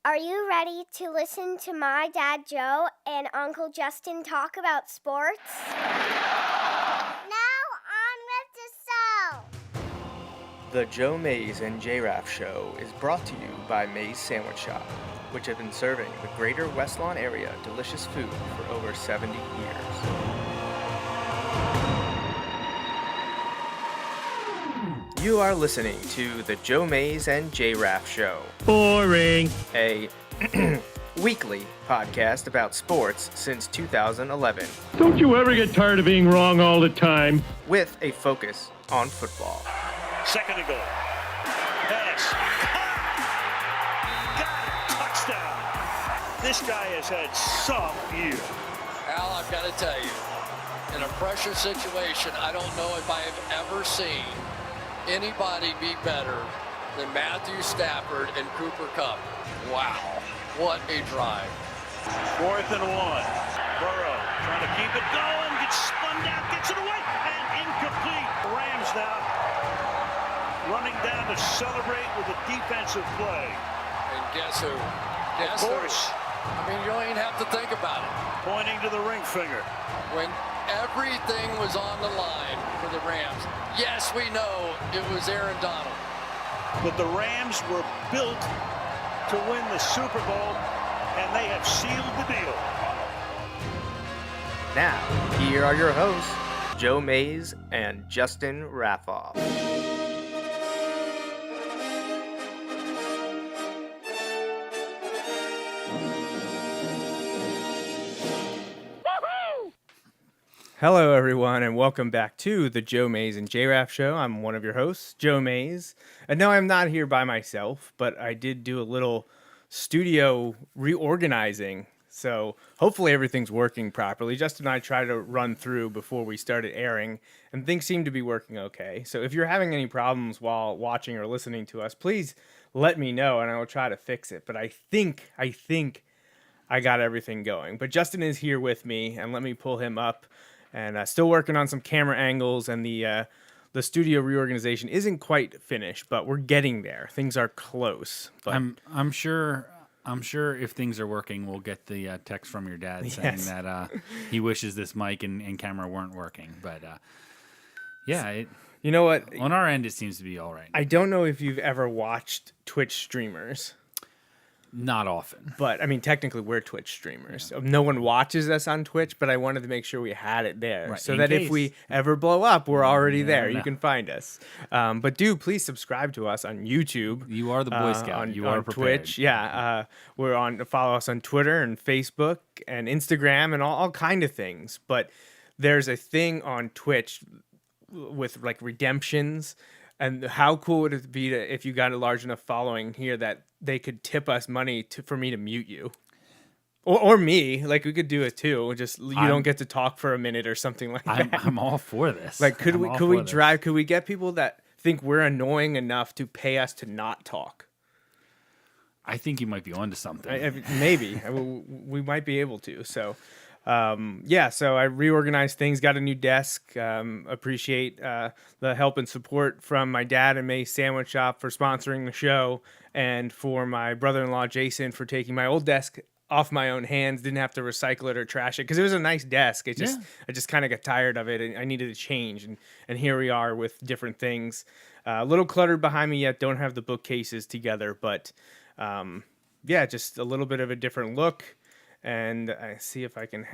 Are you ready to listen to my dad Joe and Uncle Justin talk about sports? Now on with the show! The Joe Mays and J-Raff Show is brought to you by Mays Sandwich Shop, which have been serving the greater West Lawn area delicious food for over 70 years. You are listening to the Joe Mays and J-Raff Show. Boring. A weekly podcast about sports since 2011. Don't you ever get tired of being wrong all the time? With a focus on football. Second and goal. Pass. Got it. Touchdown. This guy has had some year. Al, I've got to tell you, in a pressure situation, I don't know if I have ever seen anybody be better than Matthew Stafford and Cooper Kupp. Wow, what a drive. 4th and 1. Burrow trying to keep it going, gets spun down, gets it away, and incomplete. Rams now running down to celebrate with a defensive play. And guess who? Of course. I mean, you don't even have to think about it. Pointing to the ring finger. When everything was on the line for the Rams, yes, we know it was Aaron Donald. But the Rams were built to win the Super Bowl, and they have sealed the deal. Now, here are your hosts, Joe Mays and Justin Raffoff. Hello, everyone, and welcome back to the Joe Mays and J-Raff Show. I'm one of your hosts, Joe Mays. And no, I'm not here by myself, but I did do a little studio reorganizing. So hopefully everything's working properly. Justin and I tried to run through before we started airing, and things seem to be working okay. So if you're having any problems while watching or listening to us, please let me know, and I will try to fix it. But I think I got everything going. But Justin is here with me, and let me pull him up. And still working on some camera angles, and the studio reorganization isn't quite finished, but we're getting there. Things are close. But I'm sure if things are working, we'll get the text from your dad saying that he wishes this mic and camera weren't working. But you know what? On our end, it seems to be all right. I don't know if you've ever watched Twitch streamers. Not often. But, I mean, technically, we're Twitch streamers. Yeah. No one watches us on Twitch, but I wanted to make sure we had it there. Right. So that if we ever blow up, we're already there. You can find us. But please subscribe to us on YouTube. You are the Boy Scout. You are prepared. Twitch. Yeah. Follow us on Twitter and Facebook and Instagram and all kind of things. But there's a thing on Twitch with, like, redemptions. And how cool would it be if you got a large enough following here that they could tip us money for me to mute you, or me? Like, we could do it too. Just you don't get to talk for a minute or something like that. I'm all for this. Like, could we get people that think we're annoying enough to pay us to not talk? I think you might be onto something. Maybe we might be able to. So. So I reorganized things, got a new desk, appreciate the help and support from my dad and Mays Sandwich Shop for sponsoring the show, and for my brother-in-law Jason for taking my old desk off my own hands, didn't have to recycle it or trash it, because it was a nice desk. I just kind of got tired of it, and I needed a change, and here we are with different things. A little cluttered behind me yet, don't have the bookcases together, but just a little bit of a different look. And I see if I can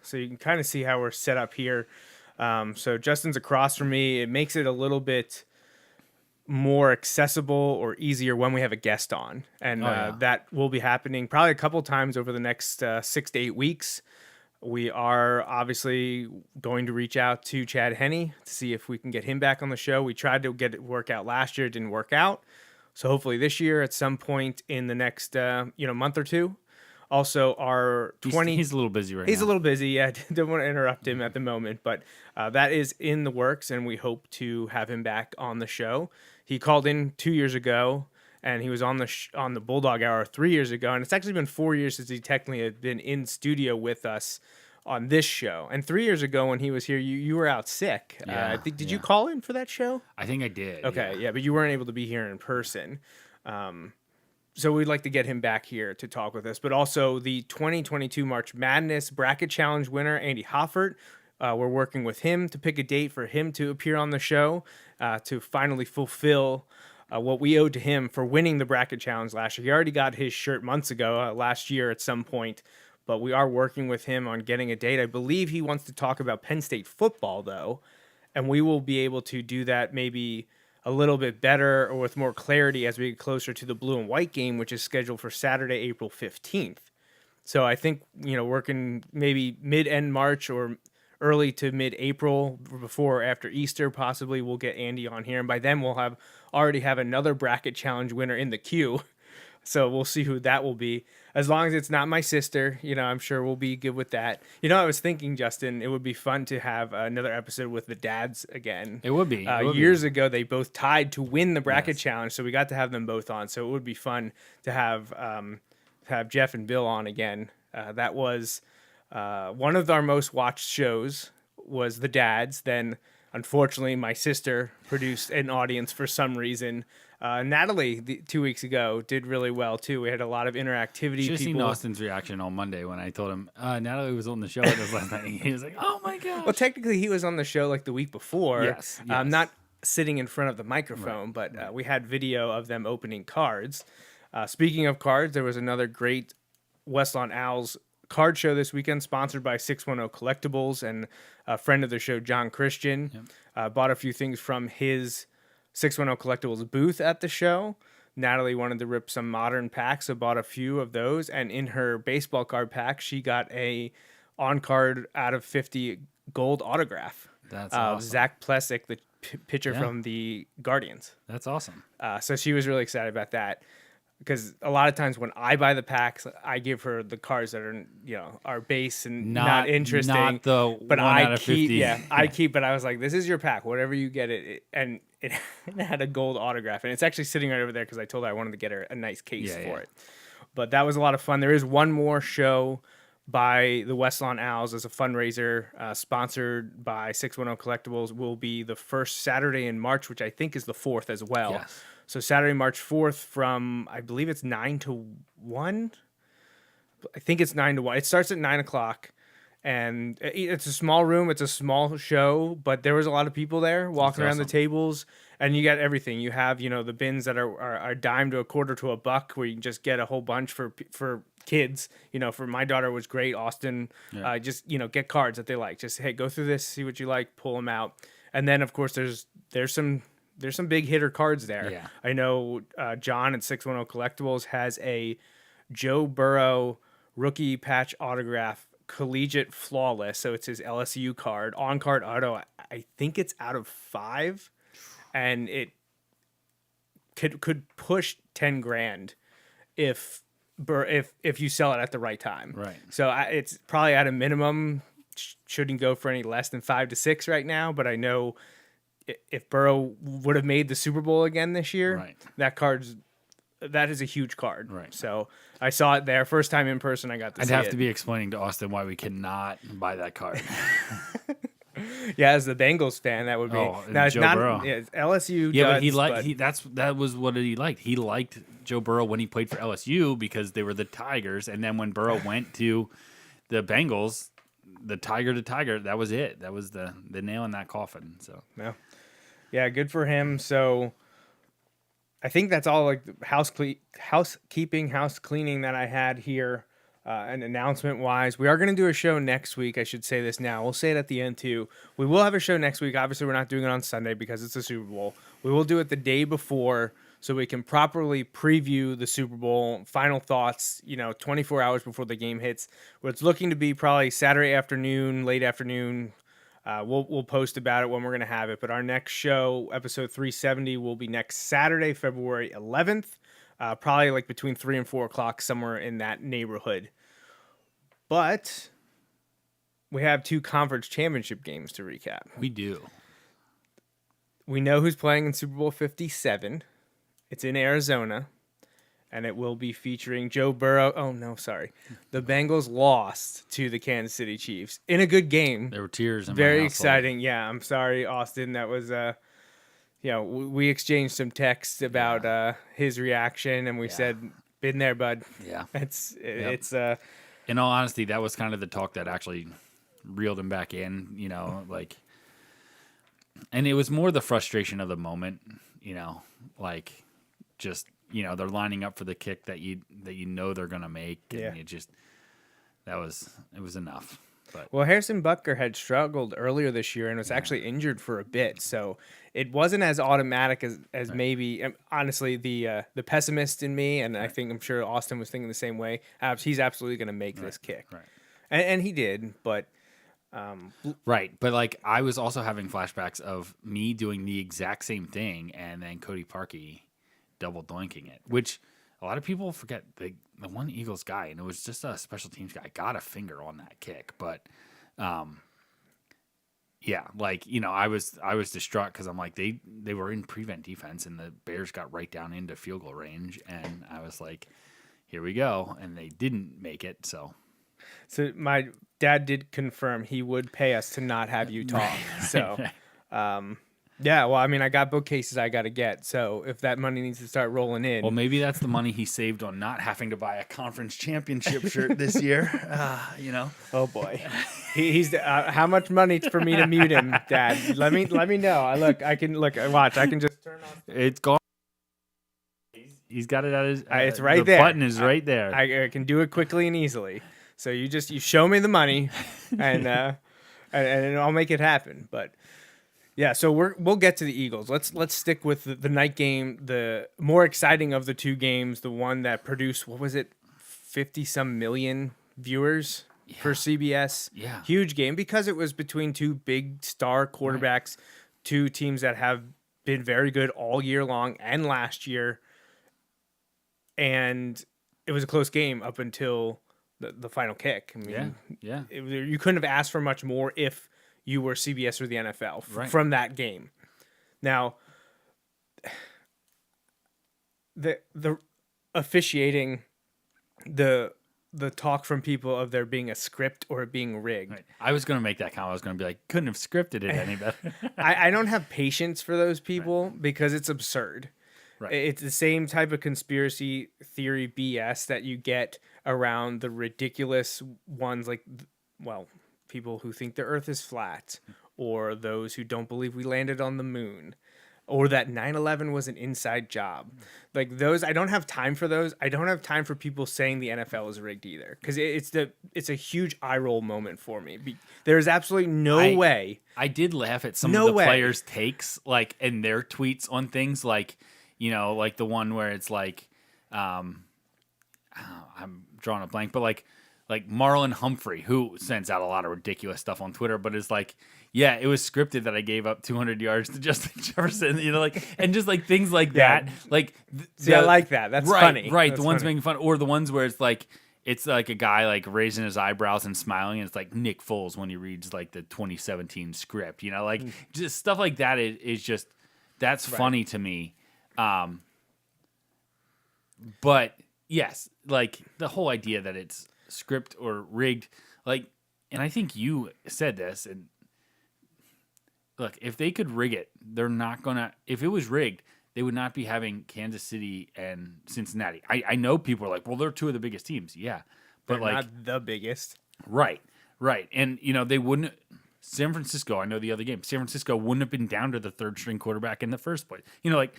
so you can kind of see how we're set up here. So Justin's across from me. It makes it a little bit more accessible or easier when we have a guest on. And that will be happening probably a couple times over the next 6 to 8 weeks. We are obviously going to reach out to Chad Henne to see if we can get him back on the show. We tried to get it work out last year. It didn't work out. So hopefully this year at some point in the next month or two. Also, he's a little busy right now. He's a little busy. Yeah, don't want to interrupt him at the moment, but that is in the works, and we hope to have him back on the show. He called in 2 years ago, and he was on the Bulldog Hour 3 years ago, and it's actually been 4 years since he technically had been in studio with us on this show. And 3 years ago when he was here, you were out sick. Did you call in for that show? I think I did. Okay, yeah, but you weren't able to be here in person. So we'd like to get him back here to talk with us, but also the 2022 March Madness Bracket Challenge winner, Andy Hoffert. We're working with him to pick a date for him to appear on the show to finally fulfill what we owed to him for winning the Bracket Challenge last year. He already got his shirt months ago, last year at some point, but we are working with him on getting a date. I believe he wants to talk about Penn State football, though, and we will be able to do that maybe a little bit better or with more clarity as we get closer to the blue and white game, which is scheduled for Saturday, April 15th. So I think, working maybe mid-end March or early to mid-April, before or after Easter, possibly we'll get Andy on here. And by then we'll already have another bracket challenge winner in the queue. So we'll see who that will be. As long as it's not my sister, I'm sure we'll be good with that. I was thinking, Justin, it would be fun to have another episode with the dads again. It would be. Years ago, they both tied to win the bracket challenge, so we got to have them both on. So it would be fun to have Jeff and Bill on again. That was one of our most watched shows was the dads. Then, unfortunately, my sister produced an audience for some reason. Natalie, 2 weeks ago, did really well, too. We had a lot of interactivity. Should have seen Austin's reaction on Monday when I told him, Natalie was on the show with us last night. He was like, oh, my gosh. Well, technically, he was on the show like the week before. Yes. Not sitting in front of the microphone, but we had video of them opening cards. Speaking of cards, there was another great West Lawn Owls card show this weekend, sponsored by 610 Collectibles, and a friend of the show, John Christian, bought a few things from his 610 Collectibles booth at the show. Natalie wanted to rip some modern packs, so bought a few of those, and in her baseball card pack, she got a on-card out of 50 gold autograph. That's awesome. Zach Plessick, the pitcher from the Guardians. That's awesome. So she was really excited about that. Because a lot of times when I buy the packs, I give her the cards that are, are base and not interesting. Not the but 1 out of 50. I keep it. I was like, this is your pack, whatever you get it. And it had a gold autograph. And it's actually sitting right over there because I told her I wanted to get her a nice case for it. But that was a lot of fun. There is one more show by the West Lawn Owls as a fundraiser, sponsored by 610 Collectibles. Will be the first Saturday in March, which I think is the 4th as well. Yes. So Saturday, March 4th from, I believe it's 9 to 1. I think it's 9 to 1. It starts at 9 o'clock, and it's a small room. It's a small show, but there was a lot of people there walking around the tables, and you got everything. You have, the bins that are dime to a quarter to a buck, where you can just get a whole bunch for kids. For my daughter was great. Austin, just, get cards that they like. Just, hey, go through this, see what you like, pull them out. And then, of course, there's some big hitter cards there. Yeah. I know John at 610 Collectibles has a Joe Burrow rookie patch autograph, collegiate flawless. So it's his LSU card, on card auto. I think it's out of 5, and it could push 10 grand if you sell it at the right time. Right. So it's probably at a minimum shouldn't go for any less than 5 to 6 right now. But I know, if Burrow would have made the Super Bowl again this year, that is a huge card. Right. So I saw it there. First time in person, I got to see it. I'd have to be explaining to Austin why we cannot buy that card. Yeah, as the Bengals fan, that would be. Now it's Joe not Burrow. It's LSU. Yeah, duds, but that was what he liked. He liked Joe Burrow when he played for LSU because they were the Tigers, and then when Burrow went to the Bengals, the Tiger to Tiger, that was it. That was the nail in that coffin. So yeah, good for him. So I think that's all like house cleaning that I had here. An announcement wise, we are going to do a show next week. I should say this now. We'll say it at the end too. We will have a show next week. Obviously, we're not doing it on Sunday because it's the Super Bowl. We will do it the day before so we can properly preview the Super Bowl. Final thoughts, 24 hours before the game hits. Where it's looking to be probably Saturday afternoon, late afternoon. We'll post about it when we're going to have it. But our next show, episode 370, will be next Saturday, February 11th. Probably like between 3 and 4 o'clock, somewhere in that neighborhood. But we have 2 conference championship games to recap. we do. We know who's playing in Super Bowl 57. It's in Arizona. And it will be featuring Joe Burrow. Oh, no, sorry. The Bengals lost to the Kansas City Chiefs in a good game. There were tears in my Very household. exciting. Yeah, I'm sorry, Austin. That was, we exchanged some texts about his reaction, and we said Been there, bud. Yeah. It's In all honesty, that was kind of the talk that actually reeled him back in, like, and it was more the frustration of the moment, like just, they're lining up for the kick that you know they're going to make. And Yeah. it was enough. But Well, Harrison Butker had struggled earlier this year and was actually injured for a bit, so it wasn't as automatic as maybe. Honestly, the pessimist in me, and I think I'm sure Austin was thinking the same way. He's absolutely going to make this kick, right. and he did. But Right, but like I was also having flashbacks of me doing the exact same thing, and then Cody Parkey double doinking it, which a lot of people forget. The one Eagles guy, and it was just a special teams guy, got a finger on that kick, but yeah, like I was distraught because I'm like they were in prevent defense, and the Bears got right down into field goal range, and I was like, here we go, and they didn't make it, so. So my dad did confirm he would pay us to not have you talk. So, yeah. Well, I mean, I got bookcases I got to get. So if that money needs to start rolling in, Well, maybe that's the money he saved on not having to buy a conference championship shirt this year. Oh boy, he's how much money for me to mute him, Dad? Let me know. I can watch. I can just turn on. It's gone. He's got it at his. It's right the there. Button is right there. I can do it quickly and easily. So you show me the money, and I'll make it happen. But yeah, so we'll get to the Eagles. Let's stick with the night game, the more exciting of the two games, the one that produced 50-some million viewers for CBS. Yeah. Huge game because it was between two big star quarterbacks, two teams that have been very good all year long and last year, and it was a close game up until the final kick. I mean, yeah. You couldn't have asked for much more if you were CBS or the NFL from that game. Now, the officiating, the talk from people of there being a script or it being rigged. Right. I was going to make that comment. I was going to be like, couldn't have scripted it any better. I don't have patience for those people because it's absurd. Right. It's the same type of conspiracy theory BS that you get around the ridiculous ones like, people who think the earth is flat, or those who don't believe we landed on the moon, or that 9/11 was an inside job. Like those, I don't have time for those. I don't have time for people saying the NFL is rigged either, because it's a huge eye roll moment for me. There's absolutely no way. I did laugh at some of the players' takes, like, and their tweets on things like, like the one where it's like, I'm drawing a blank, but like Marlon Humphrey, who sends out a lot of ridiculous stuff on Twitter, but is like, yeah, it was scripted that I gave up 200 yards to Justin Jefferson, and just like things like that. Like, I like that. That's funny. Right. That's the ones funny. making fun, or the ones where it's like a guy like raising his eyebrows and smiling, and it's like Nick Foles when he reads like the 2017 script, just stuff like that is just, that's funny to me. But yes, like the whole idea that it's script or rigged, like, and I think you said this, and look, if they could rig it, they're not gonna. If it was rigged, they would not be having Kansas City and Cincinnati. I know people are like, well, they're two of the biggest teams, yeah, but They're like not the biggest. right, and they wouldn't. San Francisco, I know the other game. San Francisco wouldn't have been down to the third string quarterback in the first place. Like.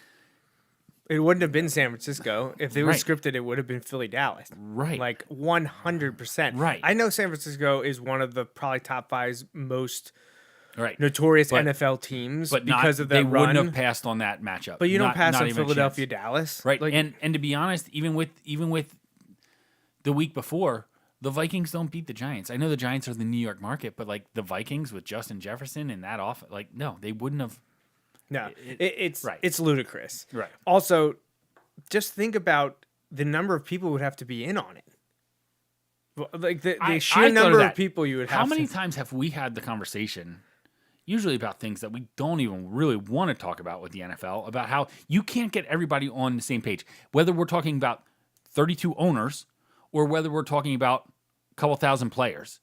It wouldn't have been San Francisco. If it was Right. scripted, it would have been Philly, Dallas. Right. Like 100%. Right. I know San Francisco is one of the probably top 5 most Right. notorious But- NFL teams But because not, of that they run. wouldn't have passed on that matchup. But you don't pass not on even a Philadelphia, chance. Dallas. Right. Like, and to be honest, even with the week before, the Vikings don't beat the Giants. I know the Giants are the New York market, but like the Vikings with Justin Jefferson and that off, like no, they wouldn't have. no, it's right. it's ludicrous. Right. Also, just think about the number of people who would have to be in on it. Like the I sheer thought of number of that. people you would have. How many to, times have we had the conversation, usually about things that we don't even really want to talk about with the NFL, about how you can't get everybody on the same page, whether we're talking about 32 owners or whether we're talking about a couple thousand players.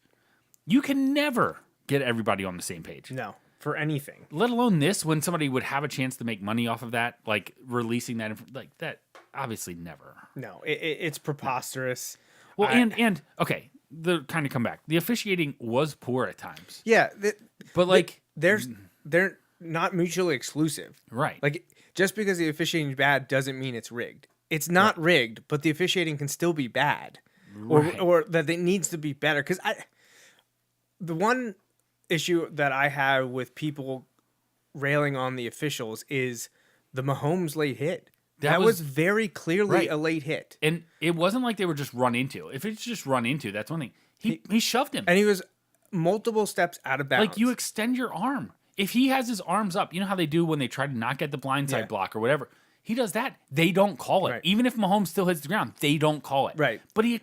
You can never get everybody on the same page. No, for anything. Let alone this, when somebody would have a chance to make money off of that, like releasing that, like that, obviously never. No, it's preposterous. Well, and okay, the kind of comeback. The officiating was poor at times. Yeah, but like they're not mutually exclusive. Right. Like just because the officiating is bad doesn't mean it's rigged. It's not rigged, but the officiating can still be bad, or that it needs to be better. Because the one issue that I have with people railing on the officials is the Mahomes late hit. That was very clearly a late hit. And it wasn't like they were just run into. If it's just run into, that's one thing. He shoved him. And he was multiple steps out of bounds. Like, you extend your arm. If he has his arms up, you know how they do when they try to knock at the blindside block or whatever. He does that. They don't call it. Right. Even if Mahomes still hits the ground, they don't call it. Right. But he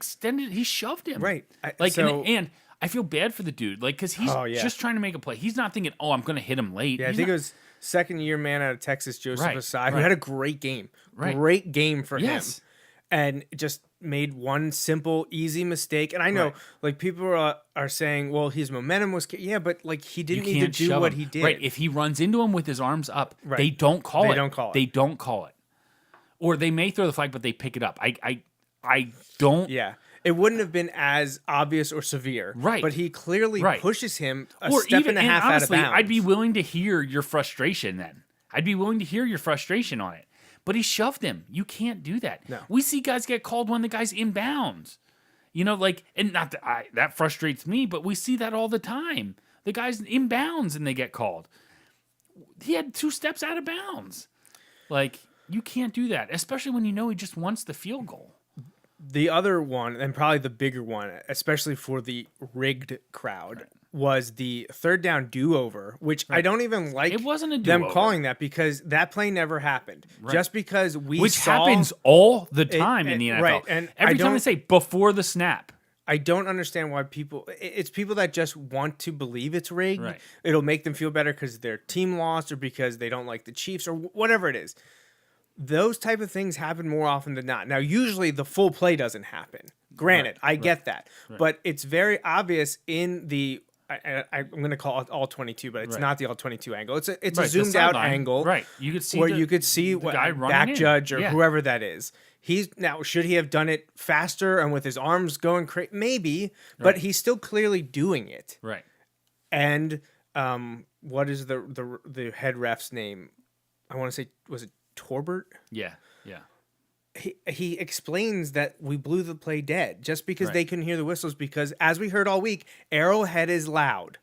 shoved him. Right. And I feel bad for the dude. Like, because he's just trying to make a play. He's not thinking, I'm going to hit him late. Yeah, I think it was second-year man out of Texas, Joseph Asai, who had a great game. Right. Great game for him. And just made one simple, easy mistake. And I know, like, people are saying, well, his momentum was... Yeah, but, like, he didn't need to do what he did. Right. If he runs into him with his arms up, they don't call it. They don't call it. They don't call it. Or they may throw the flag, but they pick it up. I don't... Yeah. It wouldn't have been as obvious or severe. Right. But he clearly pushes him a or step even, and a half honestly, out of bounds. I'd be willing to hear your frustration then. I'd be willing to hear your frustration on it. But he shoved him. You can't do that. No. We see guys get called when the guy's inbounds. You know, like, and not that that frustrates me, but we see that all the time. The guy's inbounds and they get called. He had 2 steps out of bounds. Like, you can't do that, especially when you know he just wants the field goal. The other one, and probably the bigger one, especially for the rigged crowd, was the third down do-over, which I don't even like It wasn't a do-over. them calling that because that play never happened. Just because Which happens all the time in the NFL. Right, and every time they say before the snap. I don't understand why it's people that just want to believe it's rigged. Right. It'll make them feel better because their team lost or because they don't like the Chiefs or whatever it is. Those type of things happen more often than not. Now, usually the full play doesn't happen. Granted, I get that. But it's very obvious in the... I'm going to call it all 22, but it's not the all 22 angle. It's a zoomed out angle. Right. You could see where you could see what guy running back in. judge or whoever that is. Now, should he have done it faster and with his arms going crazy? Maybe, but he's still clearly doing it. Right. And what is the head ref's name? I want to say, was it Torbert? Yeah. He explains that we blew the play dead just because they couldn't hear the whistles because, as we heard all week, Arrowhead is loud.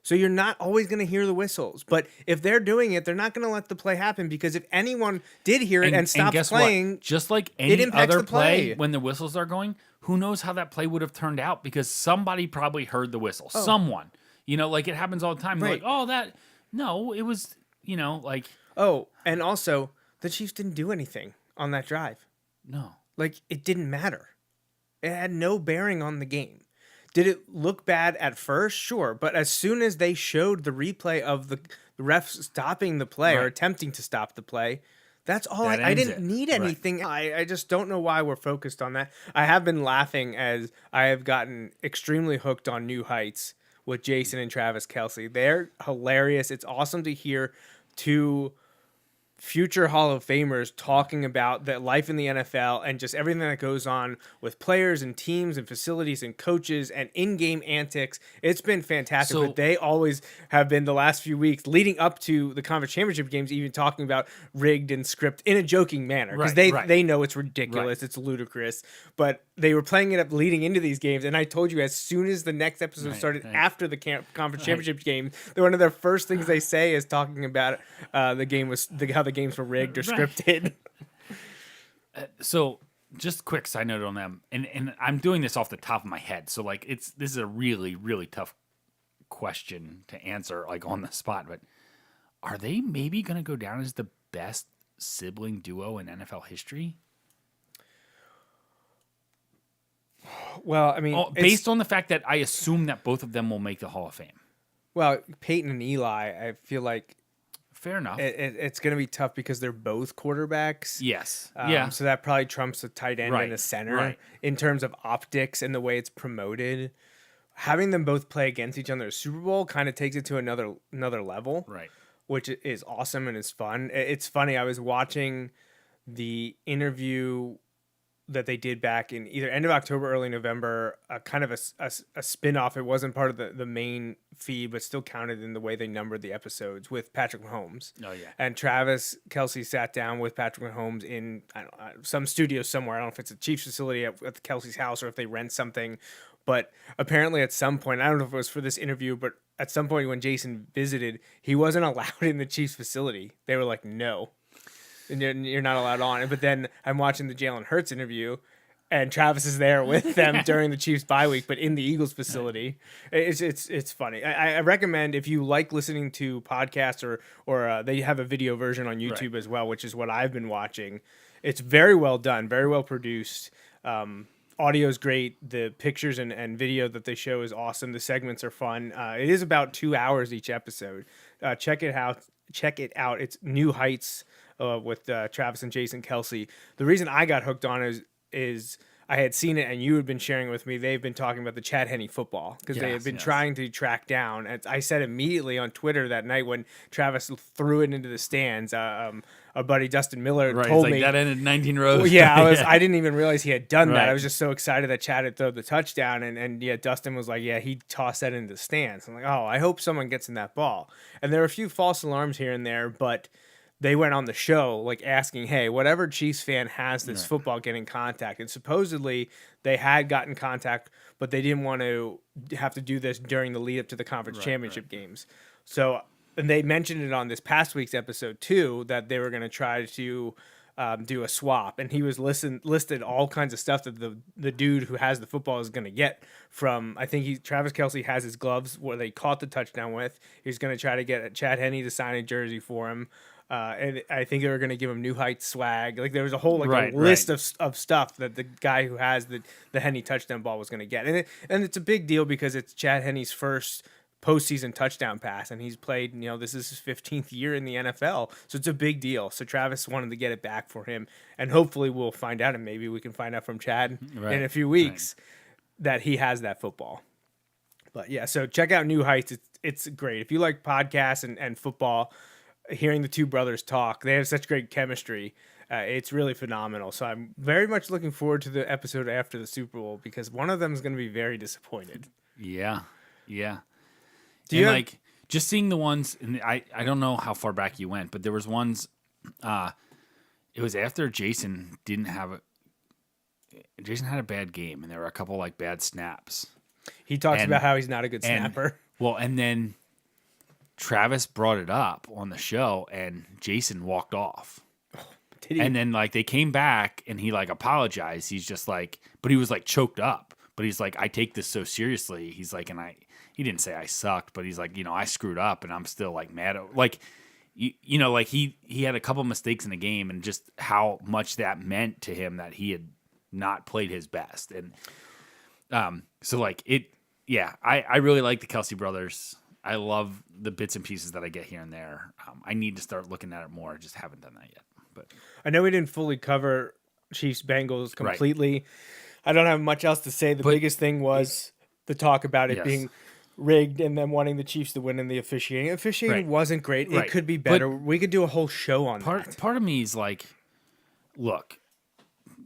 So you're not always going to hear the whistles. But if they're doing it, they're not going to let the play happen because if anyone did hear it and stopped playing... What? Just like any other the play, when the whistles are going, who knows how that play would have turned out because somebody probably heard the whistle. Oh. Someone. You know, like it happens all the time. Right. Like, no, it was, you know, like... Oh, and also, the Chiefs didn't do anything on that drive. No. Like, it didn't matter. It had no bearing on the game. Did it look bad at first? Sure. But as soon as they showed the replay of the ref stopping the play or attempting to stop the play, that's all. I didn't need anything. Right. I just don't know why we're focused on that. I have been laughing as I have gotten extremely hooked on New Heights with Jason and Travis Kelce. They're hilarious. It's awesome to hear two future Hall of Famers talking about that life in the NFL and just everything that goes on with players and teams and facilities and coaches and in-game antics. It's been fantastic, but they always have been the last few weeks leading up to the conference championship games, even talking about rigged and script in a joking manner because they know it's ridiculous. It's ludicrous, but they were playing it up leading into these games. And I told you, as soon as the next episode started after the conference championship game, one of their first things they say is talking about the game was how the games were rigged or scripted. So just quick side note on them, and I'm doing this off the top of my head, so like this is a really, really tough question to answer like on the spot, but are they maybe going to go down as the best sibling duo in NFL history? Well, I mean, based on the fact that I assume that both of them will make the Hall of Fame. Well, Peyton and Eli, I feel like fair enough. It's going to be tough because they're both quarterbacks. Yes. So that probably trumps a tight end and a center in terms of optics and the way it's promoted. having them both play against each other in the Super Bowl kind of takes it to another level, Right. which is awesome and is fun. It's funny. I was watching the interview that they did back in either end of October, early November, kind of a spin-off. It wasn't part of the main feed, but still counted in the way they numbered the episodes with Patrick Mahomes. Oh, yeah. And Travis Kelce sat down with Patrick Mahomes in some studio somewhere. I don't know if it's a Chiefs facility at Kelce's house or if they rent something. But apparently at some point, I don't know if it was for this interview, but at some point when Jason visited, he wasn't allowed in the Chiefs facility. They were like, no. And you're not allowed on. But then I'm watching the Jalen Hurts interview, and Travis is there with them during the Chiefs bye week, but in the Eagles facility. It's funny. I recommend if you like listening to podcasts or they have a video version on YouTube as well, which is what I've been watching. It's very well done, very well produced. Audio is great. The pictures and video that they show is awesome. The segments are fun. It is about 2 hours each episode. Check it out. It's New Heights. With Travis and Jason Kelce. The reason I got hooked on is I had seen it and you had been sharing with me. They've been talking about the Chad Henne football because they had been trying to track down. And I said immediately on Twitter that night when Travis threw it into the stands. Our buddy Dustin Miller told me that ended 19 rows. Well, yeah, I didn't even realize he had done that. I was just so excited that Chad had thrown the touchdown, and Dustin was like, yeah, he tossed that into the stands. I'm like, oh, I hope someone gets in that ball. And there were a few false alarms here and there, but they went on the show like asking, hey, whatever Chiefs fan has this football, get in contact. And supposedly they had gotten contact, but they didn't want to have to do this during the lead up to the conference championship games. So, and they mentioned it on this past week's episode too, that they were going to try to do a swap. And he was listed all kinds of stuff that the dude who has the football is going to get from, I think Travis Kelce has his gloves where they caught the touchdown with. He's going to try to get Chad Henne to sign a jersey for him. And I think they were going to give him New Heights swag. Like there was a whole a list of stuff that the guy who has the Henne touchdown ball was going to get. And it's a big deal because it's Chad Henne's first postseason touchdown pass, and he's played, this is his 15th year in the NFL. So it's a big deal. So Travis wanted to get it back for him. And hopefully we'll find out, and maybe we can find out from Chad in a few weeks that he has that football. But yeah, so check out New Heights. It's great. If you like podcasts and football, hearing the two brothers talk, they have such great chemistry. It's really phenomenal. So I'm very much looking forward to the episode after the Super Bowl because one of them is going to be very disappointed. Yeah. Do you just seeing the ones, and I don't know how far back you went, but there was ones, it was after Jason had a bad game, and there were a couple like bad snaps. He talks about how he's not a good snapper. And then Travis brought it up on the show, and Jason walked off. Did he? And then they came back, and he apologized. He's just but he was choked up. But he's like, I take this so seriously. He's like, and he didn't say I sucked, but he's like, I screwed up, and I'm still mad. He had a couple mistakes in the game, and just how much that meant to him that he had not played his best. And I really like the Kelce brothers. I love the bits and pieces that I get here and there. I need to start looking at it more. I just haven't done that yet. But I know we didn't fully cover Chiefs Bengals completely. Right. I don't have much else to say. The biggest thing was the talk about it being rigged and then wanting the Chiefs to win in the officiating. Officiating wasn't great. It could be better. But we could do a whole show on that. Part of me is look,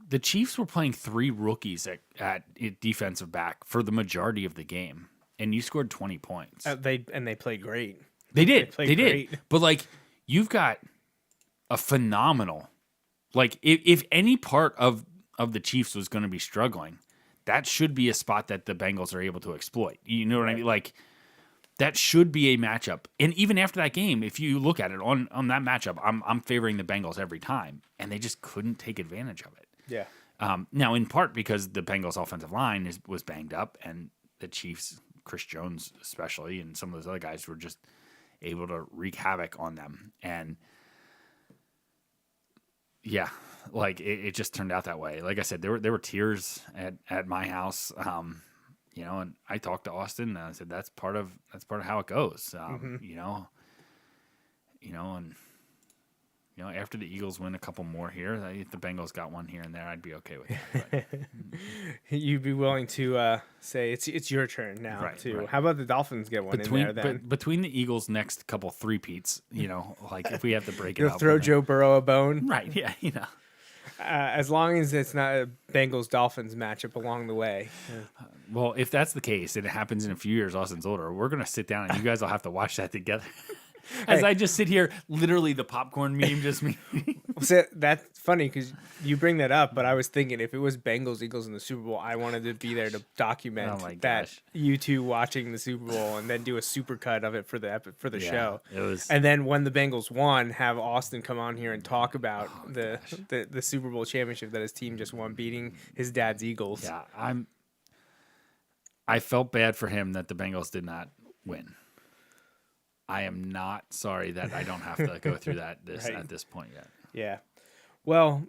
the Chiefs were playing three rookies at defensive back for the majority of the game. And you scored 20 points. They played great. They did. They did. But you've got a phenomenal. If any part of the Chiefs was going to be struggling, that should be a spot that the Bengals are able to exploit. You know what I mean? That should be a matchup. And even after that game, if you look at it on that matchup, I'm favoring the Bengals every time, and they just couldn't take advantage of it. Yeah. Now, in part because the Bengals' offensive line was banged up, and the Chiefs, Chris Jones especially, and some of those other guys were just able to wreak havoc on them. And yeah, it just turned out that way. Like I said, there were tears at my house, and I talked to Austin, and I said that's part of how it goes, and You know, after the Eagles win a couple more here, if the Bengals got one here and there, I'd be okay with that. But, You'd be willing to say it's your turn now Right, too. right. How about the Dolphins get one in there then? between the Eagles' next couple three-peats, you know, like if we have to break it You'll up. throw with Joe Burrow a bone, Right, yeah, you know. as long as it's not a Bengals-Dolphins matchup along the way. Well, if that's the case and it happens in a few years, Austin's older, we're going to sit down and you guys will have to watch that together. As I just sit here, literally the popcorn meme just me. So that's funny because you bring that up, but I was thinking if it was Bengals Eagles in the Super Bowl, I wanted to be there to document Oh my that gosh. you two watching the Super Bowl and then do a super cut of it for the Yeah, show. it was- and then when the Bengals won, have Austin come on here and talk about Oh, the Super Bowl championship that his team just won, beating his dad's Eagles. Yeah, I felt bad for him that the Bengals did not win. I am not sorry that I don't have to go through that Right. at this point yet. Yeah. Well,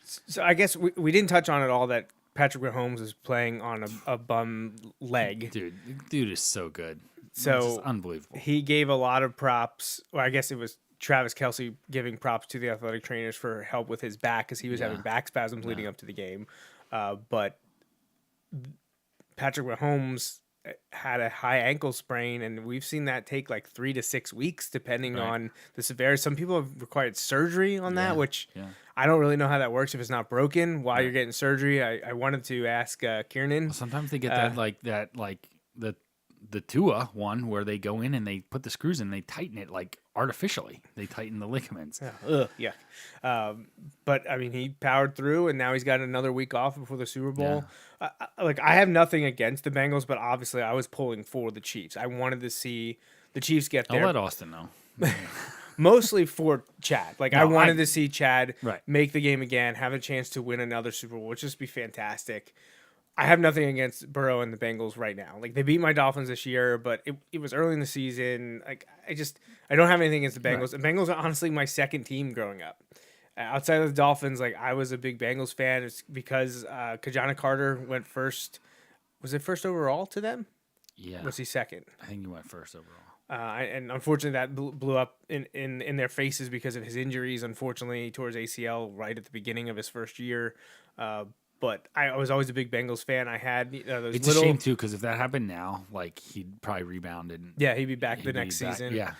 so I guess we didn't touch on it all that Patrick Mahomes is playing on a bum leg. Dude is so good. So It's just unbelievable. He gave a lot of props. Well, I guess it was Travis Kelce giving props to the athletic trainers for help with his back because he was having back spasms leading up to the game. But Patrick Mahomes had a high ankle sprain, and we've seen that take like 3 to 6 weeks depending on the severity. Some people have required surgery on that, which I don't really know how that works if it's not broken while you're getting surgery. I wanted to ask Kiernan. Sometimes they get the Tua one where they go in and they put the screws in and they tighten it like artificially. They tighten the ligaments. Yeah. But I mean, he powered through, and now he's got another week off before the Super Bowl. I have nothing against the Bengals, but obviously I was pulling for the Chiefs. I wanted to see the Chiefs get I'll there. let Austin know. Mostly for Chad. I wanted to see Chad Right. make the game again, have a chance to win another Super Bowl, which would just be fantastic. I have nothing against Burrow and the Bengals right now. They beat my Dolphins this year, but it was early in the season. I don't have anything against the Bengals. The Bengals are honestly my second team growing up. Outside of the Dolphins, I was a big Bengals fan. It's because Kajana Carter went first. Was it first overall to them? Yeah. Was he second? I think he went first overall. And unfortunately, that blew up in their faces because of his injuries. Unfortunately, he tore his ACL right at the beginning of his first year. But I was always a big Bengals fan. I had those It's little. a shame too because if that happened now, he'd probably rebound and Yeah, he'd be back the he'd be next back. season. Yeah,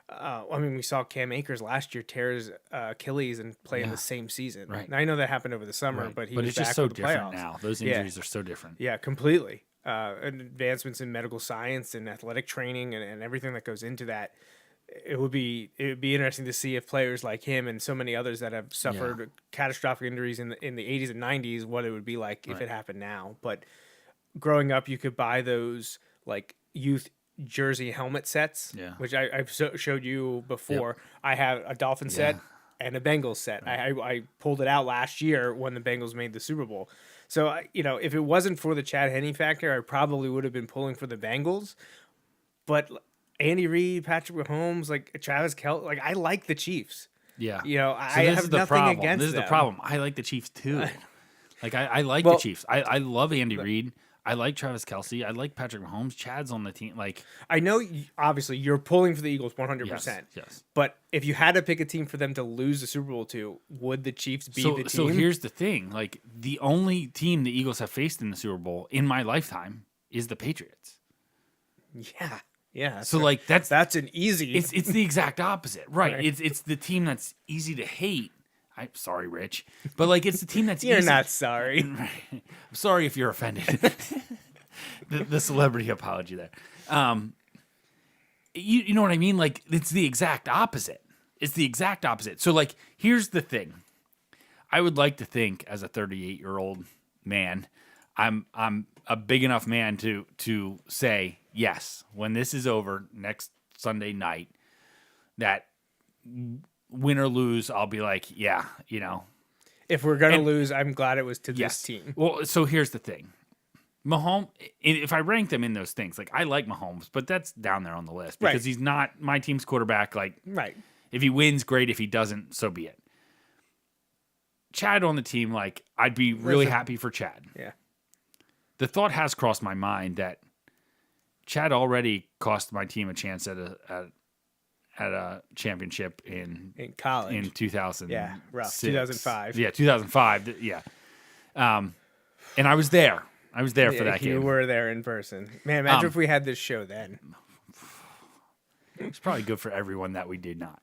I mean, we saw Cam Akers last year tear his Achilles and play in the same season. Right. Now, I know that happened over the summer, right. but he but was it's back just so for the different playoffs. now. Those Yeah. injuries are so different. Yeah, completely. And advancements in medical science and athletic training and everything that goes into that. It would be interesting to see if players like him and so many others that have suffered catastrophic injuries in the 80s and 90s, what it would be like if it happened now. But growing up, you could buy those youth jersey helmet sets, which I've showed you before. I have a Dolphin set and a Bengals set. I pulled it out last year when the Bengals made the Super Bowl. So, if it wasn't for the Chad Henne factor, I probably would have been pulling for the Bengals. But Andy Reid, Patrick Mahomes, Travis Kelce, I like the Chiefs. Yeah. I have nothing against This is them. the problem. I like the Chiefs too. I like Well- the Chiefs. I love Andy Reid. I like Travis Kelce. I like Patrick Mahomes. Chad's on the team. I know, obviously, you're pulling for the Eagles 100%. Yes. But if you had to pick a team for them to lose the Super Bowl to, would the Chiefs be the team? So here's the thing. The only team the Eagles have faced in the Super Bowl in my lifetime is the Patriots. Yeah. Yeah. So that's an easy. It's the exact opposite. Right. It's the team that's easy to hate. I'm sorry, Rich. But it's the team that's You're easy. not sorry. I'm sorry if you're offended. the celebrity apology there. You know what I mean? It's the exact opposite. It's the exact opposite. So here's the thing. I would like to think as a 38-year-old man, I'm a big enough man to say, yes, when this is over next Sunday night, that win or lose, I'll be like, yeah, If we're going to lose, I'm glad it was to this team. Well, so here's the thing. Mahomes, if I rank them in those things, I like Mahomes, but that's down there on the list because he's not my team's quarterback. Right. If he wins, great. If he doesn't, so be it. Chad on the team, I'd be really happy for Chad. Yeah. The thought has crossed my mind that Chad already cost my team a chance at at a championship in college in 2000. Yeah, rough. 2005. Yeah, 2005. Yeah. And I was there. I was there for that game. You were there in person. Man, imagine if we had this show then. It's probably good for everyone that we did not.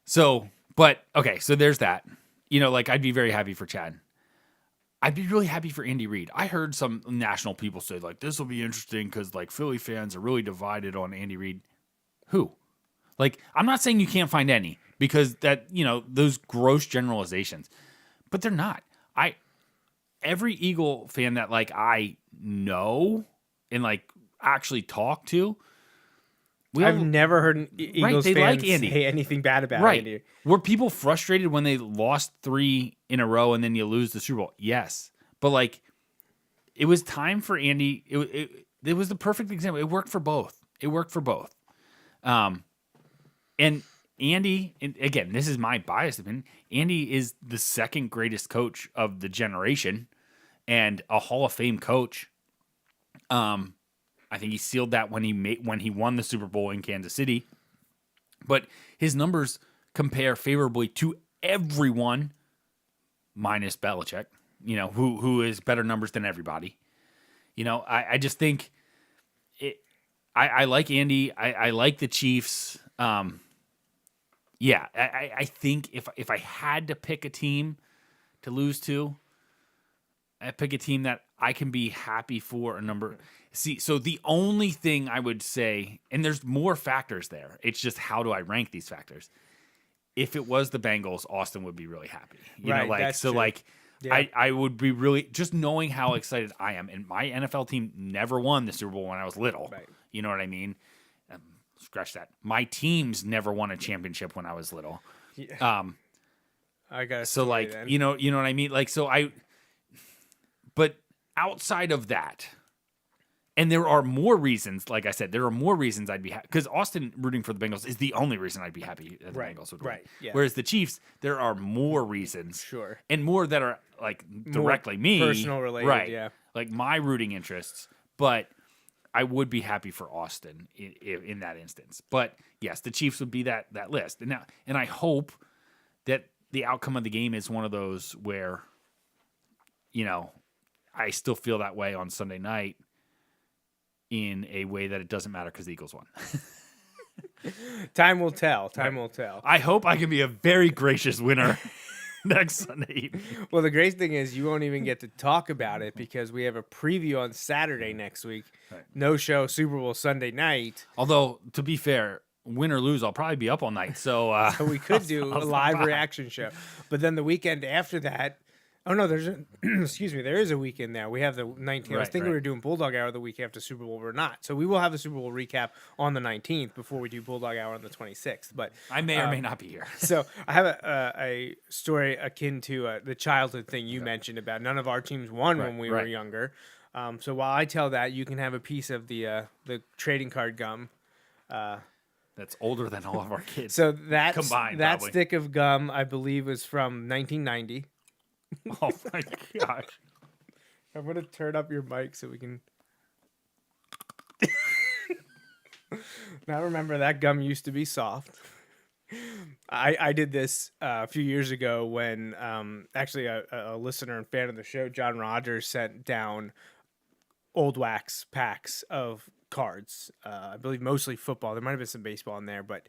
So there's that. Like I'd be very happy for Chad. I'd be really happy for Andy Reid. I heard some national people say like this will be interesting because like Philly fans are really divided on Andy Reid. Who? Like I'm not saying you can't find any because that those gross generalizations, but they're not. Every Eagle fan that like I know and like actually talk to. I've never heard an Eagles they fans like Andy. say anything bad about Andy. Were people frustrated when they lost 3 in a row and then you lose the Super Bowl? Yes. But like it was time for Andy. It was the perfect example. It worked for both. And Andy, and again, this is my biased opinion. Andy is the second greatest coach of the generation and a Hall of Fame coach. I think he sealed that when he won the Super Bowl in Kansas City. But his numbers compare favorably to everyone minus Belichick, who is better numbers than everybody. I just think I like Andy. I like the Chiefs. I think if I had to pick a team to lose to, I pick a team that I can be happy for a number. See, so the only thing I would say, and there's more factors there. It's just how do I rank these factors? If it was the Bengals, Austin would be really happy. That's true. Yeah. I would be really just knowing how excited I am. And my NFL team never won the Super Bowl when I was little. Right. You know what I mean? Scratch that. My teams never won a championship when I was little. Yeah. I got so like then. you know what I mean? Like but outside of that, and there are more reasons, like I said, there are more reasons I'd be happy. Because Austin rooting for the Bengals is the only reason I'd be happy that the Bengals would win. Right, yeah. Whereas the Chiefs, there are more reasons. Sure. And more that are like directly me. Personal related, right, yeah. Like my rooting interests. But I would be happy for Austin in that instance. But yes, the Chiefs would be that list. And I hope that the outcome of the game is one of those where, I still feel that way on Sunday night in a way that it doesn't matter because the Eagles won. Time will tell. Time will tell. I hope I can be a very gracious winner next Sunday evening. Well, the great thing is you won't even get to talk about it because we have a preview on Saturday next week. Right. No show, Super Bowl Sunday night. Although, to be fair, win or lose, I'll probably be up all night. So, So we could do a live reaction show. But then the weekend after that, oh no, there is a weekend there. We have the 19th. I was thinking we were doing Bulldog Hour the week after Super Bowl. We're not. So we will have a Super Bowl recap on the 19th before we do Bulldog Hour on the 26th. But I may or may not be here. So I have a story akin to the childhood thing you mentioned about none of our teams won when we were younger. So while I tell that, you can have a piece of the trading card gum. That's older than all of our kids. So that probably. stick of gum, I believe, was from 1990. Oh my gosh. I'm going to turn up your mic so we can. Now remember, that gum used to be soft. I did this a few years ago when actually a listener and fan of the show, John Rogers, sent down old wax packs of cards. I believe mostly football. There might have been some baseball in there, but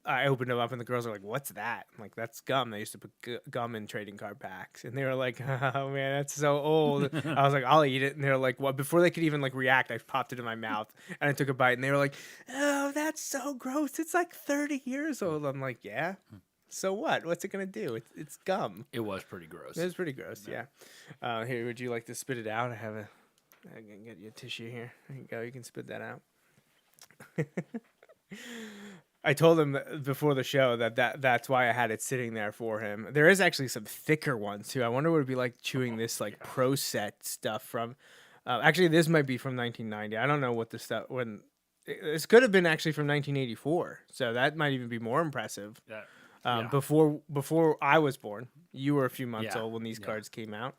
I opened them up and the girls were like, "What's that?" I'm like, "That's gum. They used to put gum in trading card packs." And they were like, "Oh man, that's so old." I was like, "I'll eat it." And they were like, "What?" Before they could even like react, I popped it in my mouth and I took a bite. And they were like, "Oh, that's so gross. It's like 30 years old." I'm like, "Yeah. So what? What's it gonna do? It's gum." It was pretty gross. It was pretty gross. Yeah. Here, would you like to spit it out? I can get you a tissue here. There you go. You can spit that out. I told him before the show that's why I had it sitting there for him. There is actually some thicker ones too. I wonder what it'd be like chewing this like Pro Set stuff from. Actually, this might be from 1990. I don't know what the stuff when. This could have been actually from 1984. So that might even be more impressive. Before I was born, you were a few months old when these cards came out.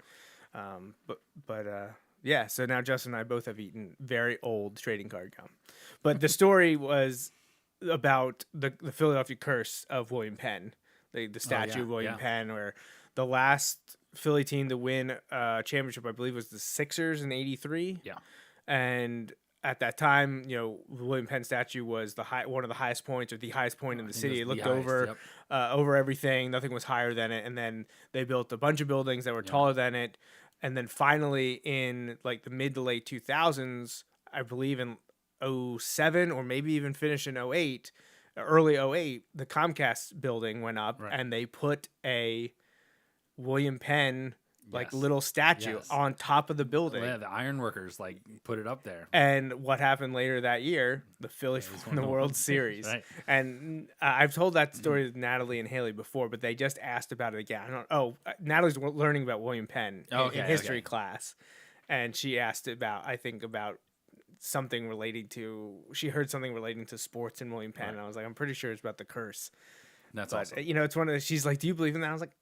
Yeah. So now Justin and I both have eaten very old trading card gum. But the story was. about the Philadelphia curse of William Penn, the statue of William Penn, where the last Philly team to win a championship, I believe, was the Sixers in '83. Yeah. And at that time, the William Penn statue was one of the highest points, or the highest point in the city. It looked over everything. Nothing was higher than it. And then they built a bunch of buildings that were taller than it. And then finally, in like the mid to late 2000s, I believe in 07 or maybe even finished in 08, early 08, the Comcast building went up and they put a William Penn little statue on top of the building. Yeah, the ironworkers put it up there. And what happened later that year? The Phillies won the World Series. Right. And I've told that story to Natalie and Haley before, but they just asked about it again. Natalie's learning about William Penn in history class, and she asked about something relating to. She heard something relating to sports in William Penn, and I was like, I'm pretty sure it's about the curse. That's awesome. It's one of. She's like, do you believe in that? I was like,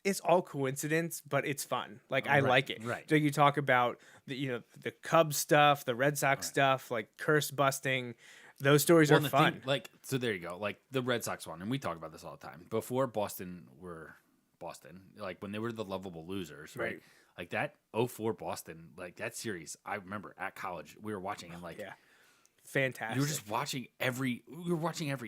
it's all coincidence, but it's fun. I like it. Right. So you talk about the Cubs stuff, the Red Sox stuff, like curse busting. Those stories are fun. So there you go. The Red Sox one, and we talk about this all the time. Before Boston were Boston, when they were the lovable losers, right? Like that 04 Boston, that series, I remember at college we were watching and fantastic. you were just watching every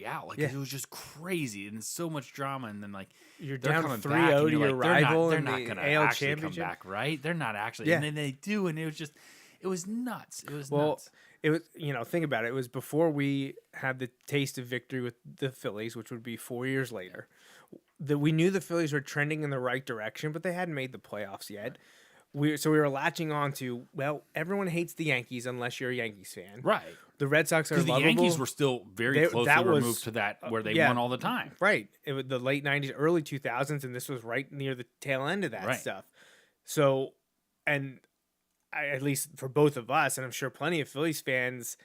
out. It was just crazy and so much drama, and then you're they're down coming back, 3-0 and to you're your like, rival they're in not the gonna AL actually come championship. back, right? They're not actually, and then they do, and it was nuts. It was nuts. It was, think about it. It was before we had the taste of victory with the Phillies, which would be 4 years later. That we knew the Phillies were trending in the right direction, but they hadn't made the playoffs yet. We were latching on to, everyone hates the Yankees unless you're a Yankees fan. Right. The Red Sox are Because lovable. the Yankees were still very closely removed to that, where they won all the time. Right. It was the late 90s, early 2000s, and this was right near the tail end of that stuff. So, at least for both of us, and I'm sure plenty of Phillies fans,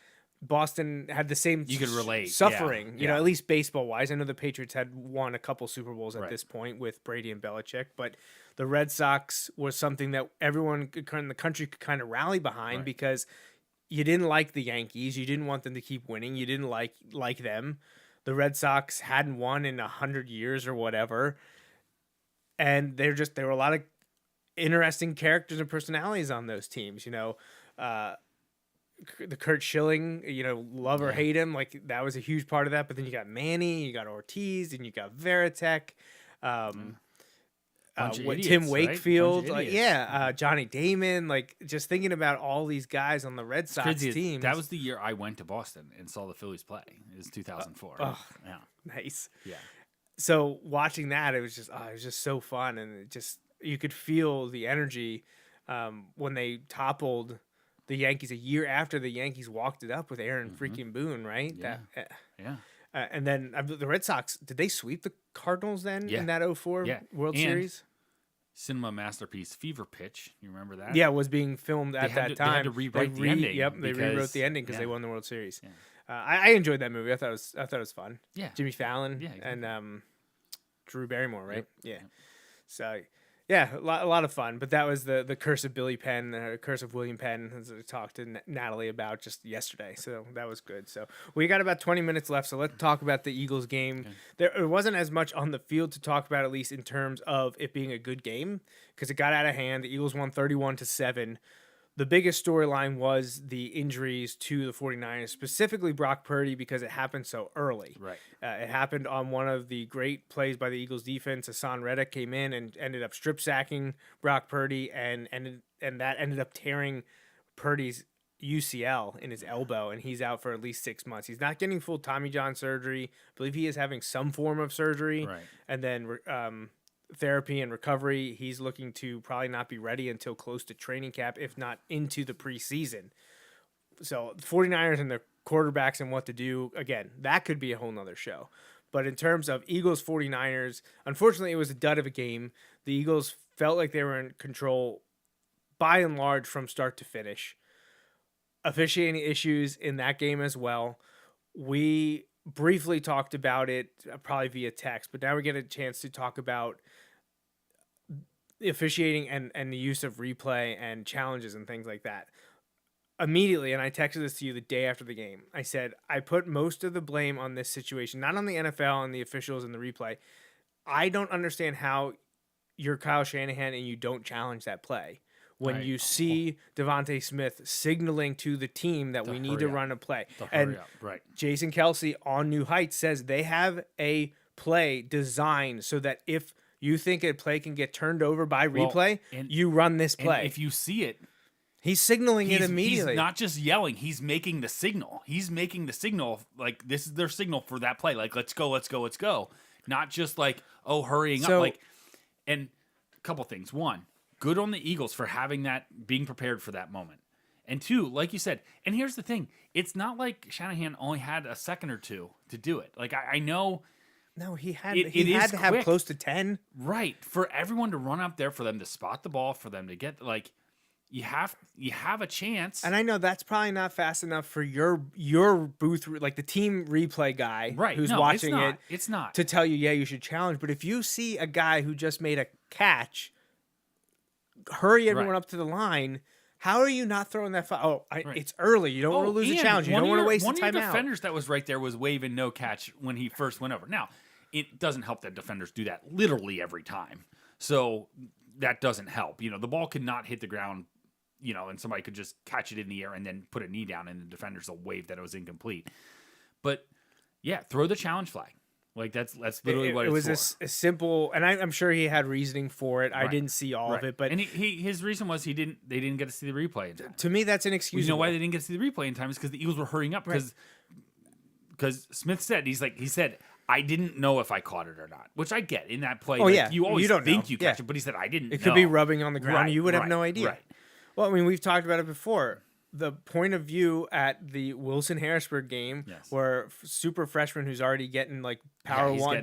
Boston had the same you could relate suffering, at least baseball wise. I know the Patriots had won a couple Super Bowls at this point with Brady and Belichick, but the Red Sox was something that everyone in the country could kind of rally behind because you didn't like the Yankees, you didn't want them to keep winning, you didn't like them. The Red Sox hadn't won in 100 years or whatever, and there were a lot of interesting characters and personalities on those teams. The Kurt Schilling, love or hate him, that was a huge part of that. But then you got Manny, you got Ortiz, and you got Veritek, Tim Wakefield, Johnny Damon. Just thinking about all these guys on the Red Sox team. That was the year I went to Boston and saw the Phillies play. It was 2004. Yeah, nice. Yeah. So watching that, it was just so fun, and you could feel the energy when they toppled the Yankees a year after the Yankees walked it up with Aaron freaking Boone, right? Yeah. And then the Red Sox, did they sweep the Cardinals then in that 04 World Series? Cinema masterpiece Fever Pitch. You remember that? Yeah, it was being filmed at that time. They had to rewrite the ending. Yep, they rewrote the ending because they won the World Series. Yeah. I enjoyed that movie. I thought it was fun. Yeah. Jimmy Fallon and Drew Barrymore, right? Yep. Yeah. So yeah, a lot of fun. But that was the curse of Billy Penn, the curse of William Penn, as I talked to Natalie about just yesterday. So that was good. So we got about 20 minutes left. So let's talk about the Eagles game. Okay. There wasn't as much on the field to talk about, at least in terms of it being a good game, because it got out of hand. The Eagles won 31-7. The biggest storyline was the injuries to the 49ers, specifically Brock Purdy, because it happened so early. Right. It happened on one of the great plays by the Eagles defense. Hassan Reddick came in and ended up strip sacking Brock Purdy, and that ended up tearing Purdy's UCL in his elbow, and he's out for at least 6 months. He's not getting full Tommy John surgery. I believe he is having some form of surgery. Right. And then therapy and recovery. He's looking to probably not be ready until close to training camp, if not into the preseason. So the 49ers and their quarterbacks and what to do, again, that could be a whole nother show. But in terms of Eagles 49ers, unfortunately it was a dud of a game. The Eagles felt like they were in control by and large from start to finish. Officiating issues in that game as well. We briefly talked about it, probably via text, but now we get a chance to talk about officiating and the use of replay and challenges and things like that. immediately, and I texted this to you the day after the game. I said, I put most of the blame on this situation, not on the NFL and the officials and the replay. I don't understand how you're Kyle Shanahan and you don't challenge that play. When Right. you see Devontae Smith signaling to the team that we need to run a play. And right. Jason Kelsey on New Heights says they have a play designed so that if you think a play can get turned over by replay, you run this play. And if you see it, he's signaling it immediately. He's not just yelling. He's making the signal. He's making the signal. Like, this is their signal for that play. Like, let's go, let's go, let's go. Not just like, oh, hurrying up. Like, and a couple things. One, good on the Eagles for having that, being prepared for that moment. And two, like you said, and here's the thing. It's not like Shanahan only had a second or two to do it. Like, I know. No, he had It had is to have quick. close to 10. Right. For everyone to run up there, for them to spot the ball, for them to get, like, you have a chance. And I know that's probably not fast enough for your booth, like the team replay guy, Right. who's No, watching it's not. to tell you, yeah, you should challenge. But if you see a guy who just made a catch, hurry everyone up to the line. How are you not throwing that foul? It's early. You don't want to lose a challenge. You don't want to waste the timeout. One of your defenders that was right there was waving no catch when he first went over. Now, it doesn't help that defenders do that literally every time. So that doesn't help. You know, the ball could not hit the ground, you know, and somebody could just catch it in the air and then put a knee down and the defenders will wave that it was incomplete. But yeah, throw the challenge flag. Like that's literally what it it's was for. a simple, and I'm sure he had reasoning for it. I didn't see all of it, but and his reason was they didn't get to see the replay in time. To me, that's inexcusable. You know why they didn't get to see the replay in time is because the Eagles were hurrying up because Smith said he said I didn't know if I caught it or not, which I get in that play. Oh, yeah. You always You don't think know. you catch it, but he said I didn't. It could be know." rubbing on the ground. Right, You would have right, no idea. Right. Well, I mean, we've talked about it before. The point of view at the Wilson-Harrisburg game, where super freshman who's already getting like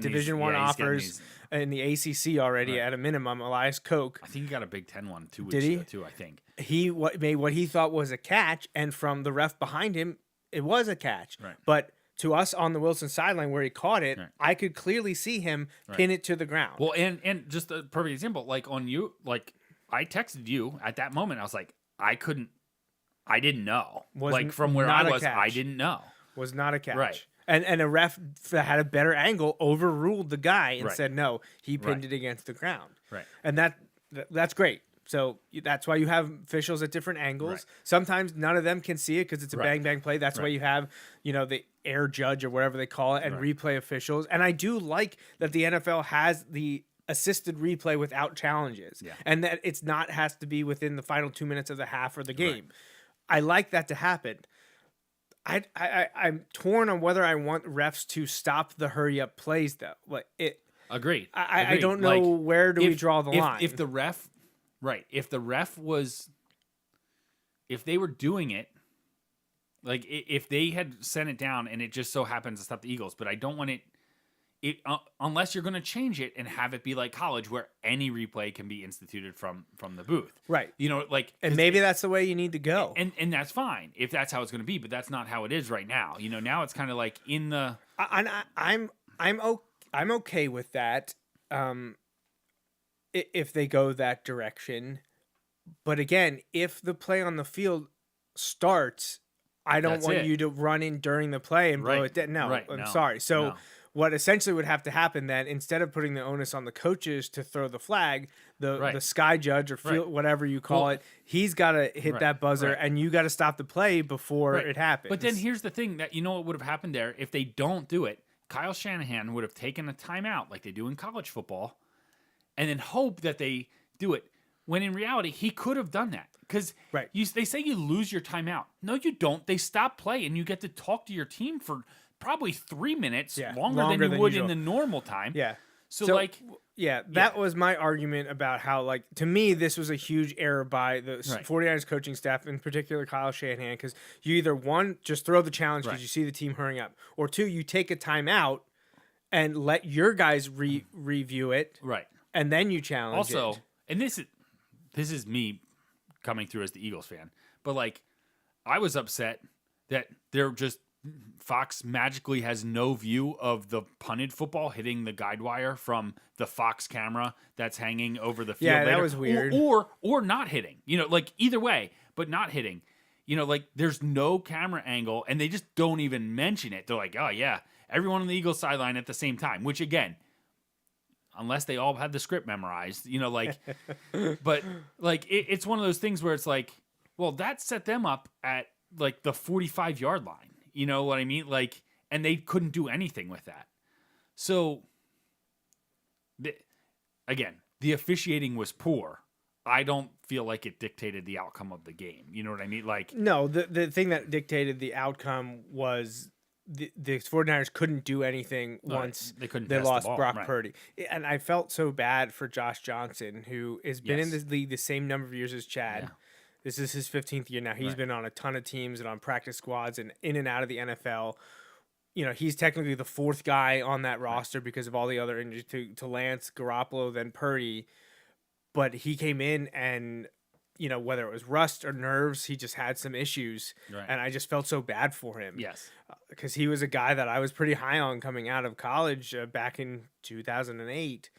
Division One offers in the ACC already at a minimum, Elias Koch. I think he got a Big Ten one 2 weeks ago too. I think he made what he thought was a catch, and from the ref behind him, it was a catch. Right. But to us on the Wilson sideline where he caught it, I could clearly see him pin it to the ground. Well, and just a perfect example, like on you, like I texted you at that moment. I was like, I didn't know. Like from where I was, I didn't know. Was not a catch. Right. And a ref that had a better angle overruled the guy and said, no, he pinned it against the ground. Right. And that's great. So that's why you have officials at different angles. Right. Sometimes none of them can see it because it's a bang-bang play. That's why you have, the air judge or whatever they call it and replay officials. And I do like that the NFL has the assisted replay without challenges. Yeah. And that it's not has to be within the final 2 minutes of the half or the game. Right. I like that to happen. I'm torn on whether I want refs to stop the hurry up plays though. Like Agreed. I don't know where do we draw the line. If the ref if they were doing it, like if they had sent it down and it just so happens to stop the Eagles, but I don't want it unless you're going to change it and have it be like college where any replay can be instituted from the booth. Right. And maybe that's the way you need to go. And that's fine if that's how it's going to be, but that's not how it is right now. Now it's kind of like in the I'm okay with that. If they go that direction. But again, if the play on the field starts, I don't want you to run in during the play and blow it dead. No, I'm sorry. So what essentially would have to happen then, instead of putting the onus on the coaches to throw the flag, the sky judge or field, whatever you call it, he's got to hit that buzzer, and you got to stop the play before it happens. But then here's the thing that what would have happened there if they don't do it. Kyle Shanahan would have taken a timeout like they do in college football, and then hope that they do it. When in reality, he could have done that because they say you lose your timeout. No, you don't. They stop play, and you get to talk to your team for probably 3 minutes longer than you would in the normal time. Yeah. So that was my argument about how, to me, this was a huge error by the 49ers coaching staff, in particular Kyle Shanahan, because you either, one, just throw the challenge because you see the team hurrying up, or two, you take a timeout and let your guys review it, and then you challenge it. And this is me coming through as the Eagles fan, but, I was upset that they're just Fox magically has no view of the punted football hitting the guide wire from the Fox camera that's hanging over the field. Yeah, later. that was weird. Or not hitting. Either way, but not hitting. like there's no camera angle, and they just don't even mention it. They're like, oh yeah, everyone on the Eagles sideline at the same time, which again, unless they all had the script memorized, but like it's one of those things where it's like, well, that set them up at like the 45-yard line. You know what I mean? Like, and they couldn't do anything with that. So, again, the officiating was poor. I don't feel like it dictated the outcome of the game. You know what I mean? Like, no, the thing that dictated the outcome was the 49ers couldn't do anything once they lost Brock Purdy. And I felt so bad for Josh Johnson, who has been in this league the same number of years as Chad. Yeah. This is his 15th year now. He's been on a ton of teams and on practice squads and in and out of the NFL. He's technically the fourth guy on that roster because of all the other injuries to Lance, Garoppolo, then Purdy. But he came in and, whether it was rust or nerves, he just had some issues. Right. And I just felt so bad for him. Yes. Because he was a guy that I was pretty high on coming out of college back in 2008.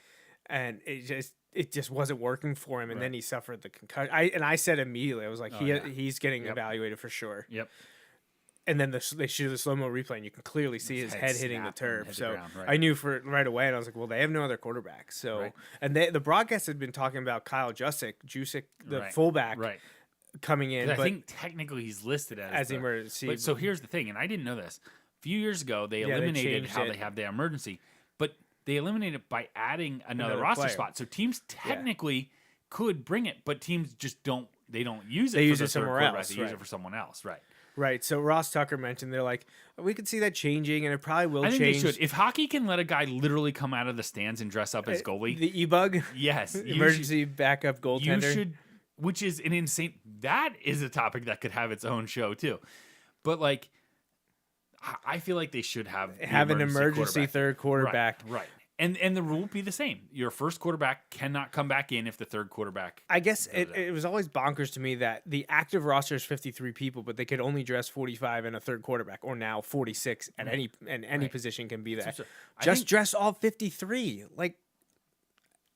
And it just wasn't working for him. And then he suffered the concussion. I said immediately, I was like, he's getting evaluated for sure. Yep. And then they shoot the slow-mo replay, and you can clearly see his head hitting the turf. So I knew right away, and I was like, well, they have no other quarterback. So and the broadcast had been talking about Kyle Juszczyk, the fullback, coming in. But I think technically he's listed as the emergency. But so here's the thing, and I didn't know this. A few years ago, they eliminated how they have the emergency, but they eliminated it by adding another roster spot. So teams technically could bring it, but teams just don't. They don't use it. They for use the it somewhere else. They use it for someone else, right? Right. So Ross Tucker mentioned they're like, we could see that changing, and it probably will change. I think they should. If hockey can let a guy literally come out of the stands and dress up as goalie, the e-bug, yes, emergency backup goaltender, you should. Which is an insane. That is a topic that could have its own show too. But like, I feel like they should have an emergency third quarterback, right? And the rule will be the same. Your first quarterback cannot come back in if the third quarterback. I guess it was always bonkers to me that the active roster is 53 people, but they could only dress 45 in a third quarterback, or now 46 at any position can be that. Just dress all 53. Like,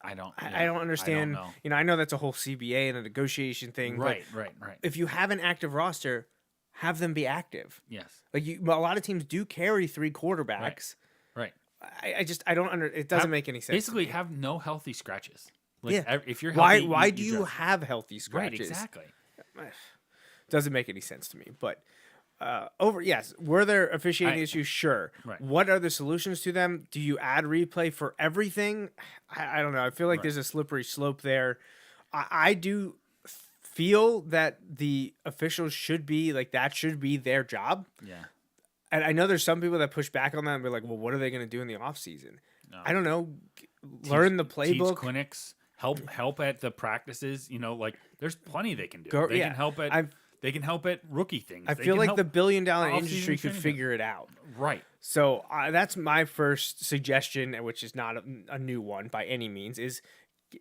I don't understand. I don't know. I know that's a whole CBA and a negotiation thing. Right. If you have an active roster, have them be active. Yes. Like a lot of teams do carry three quarterbacks. Right. I don't it doesn't make any sense. Basically, have no healthy scratches. Like, if you're healthy, why do you have healthy scratches? Right, exactly. Doesn't make any sense to me. But were there officiating issues? Sure. Right. What are the solutions to them? Do you add replay for everything? I don't know. I feel like there's a slippery slope there. I do feel that the officials should be that should be their job. Yeah. And I know there's some people that push back on that and be like, well, what are they going to do in the offseason? No. I don't know. Learn the playbook. Teach clinics. Help at the practices. There's plenty they can do. They can help at rookie things. I feel like the $1 billion industry could figure it out. Right. So that's my first suggestion, which is not a new one by any means, is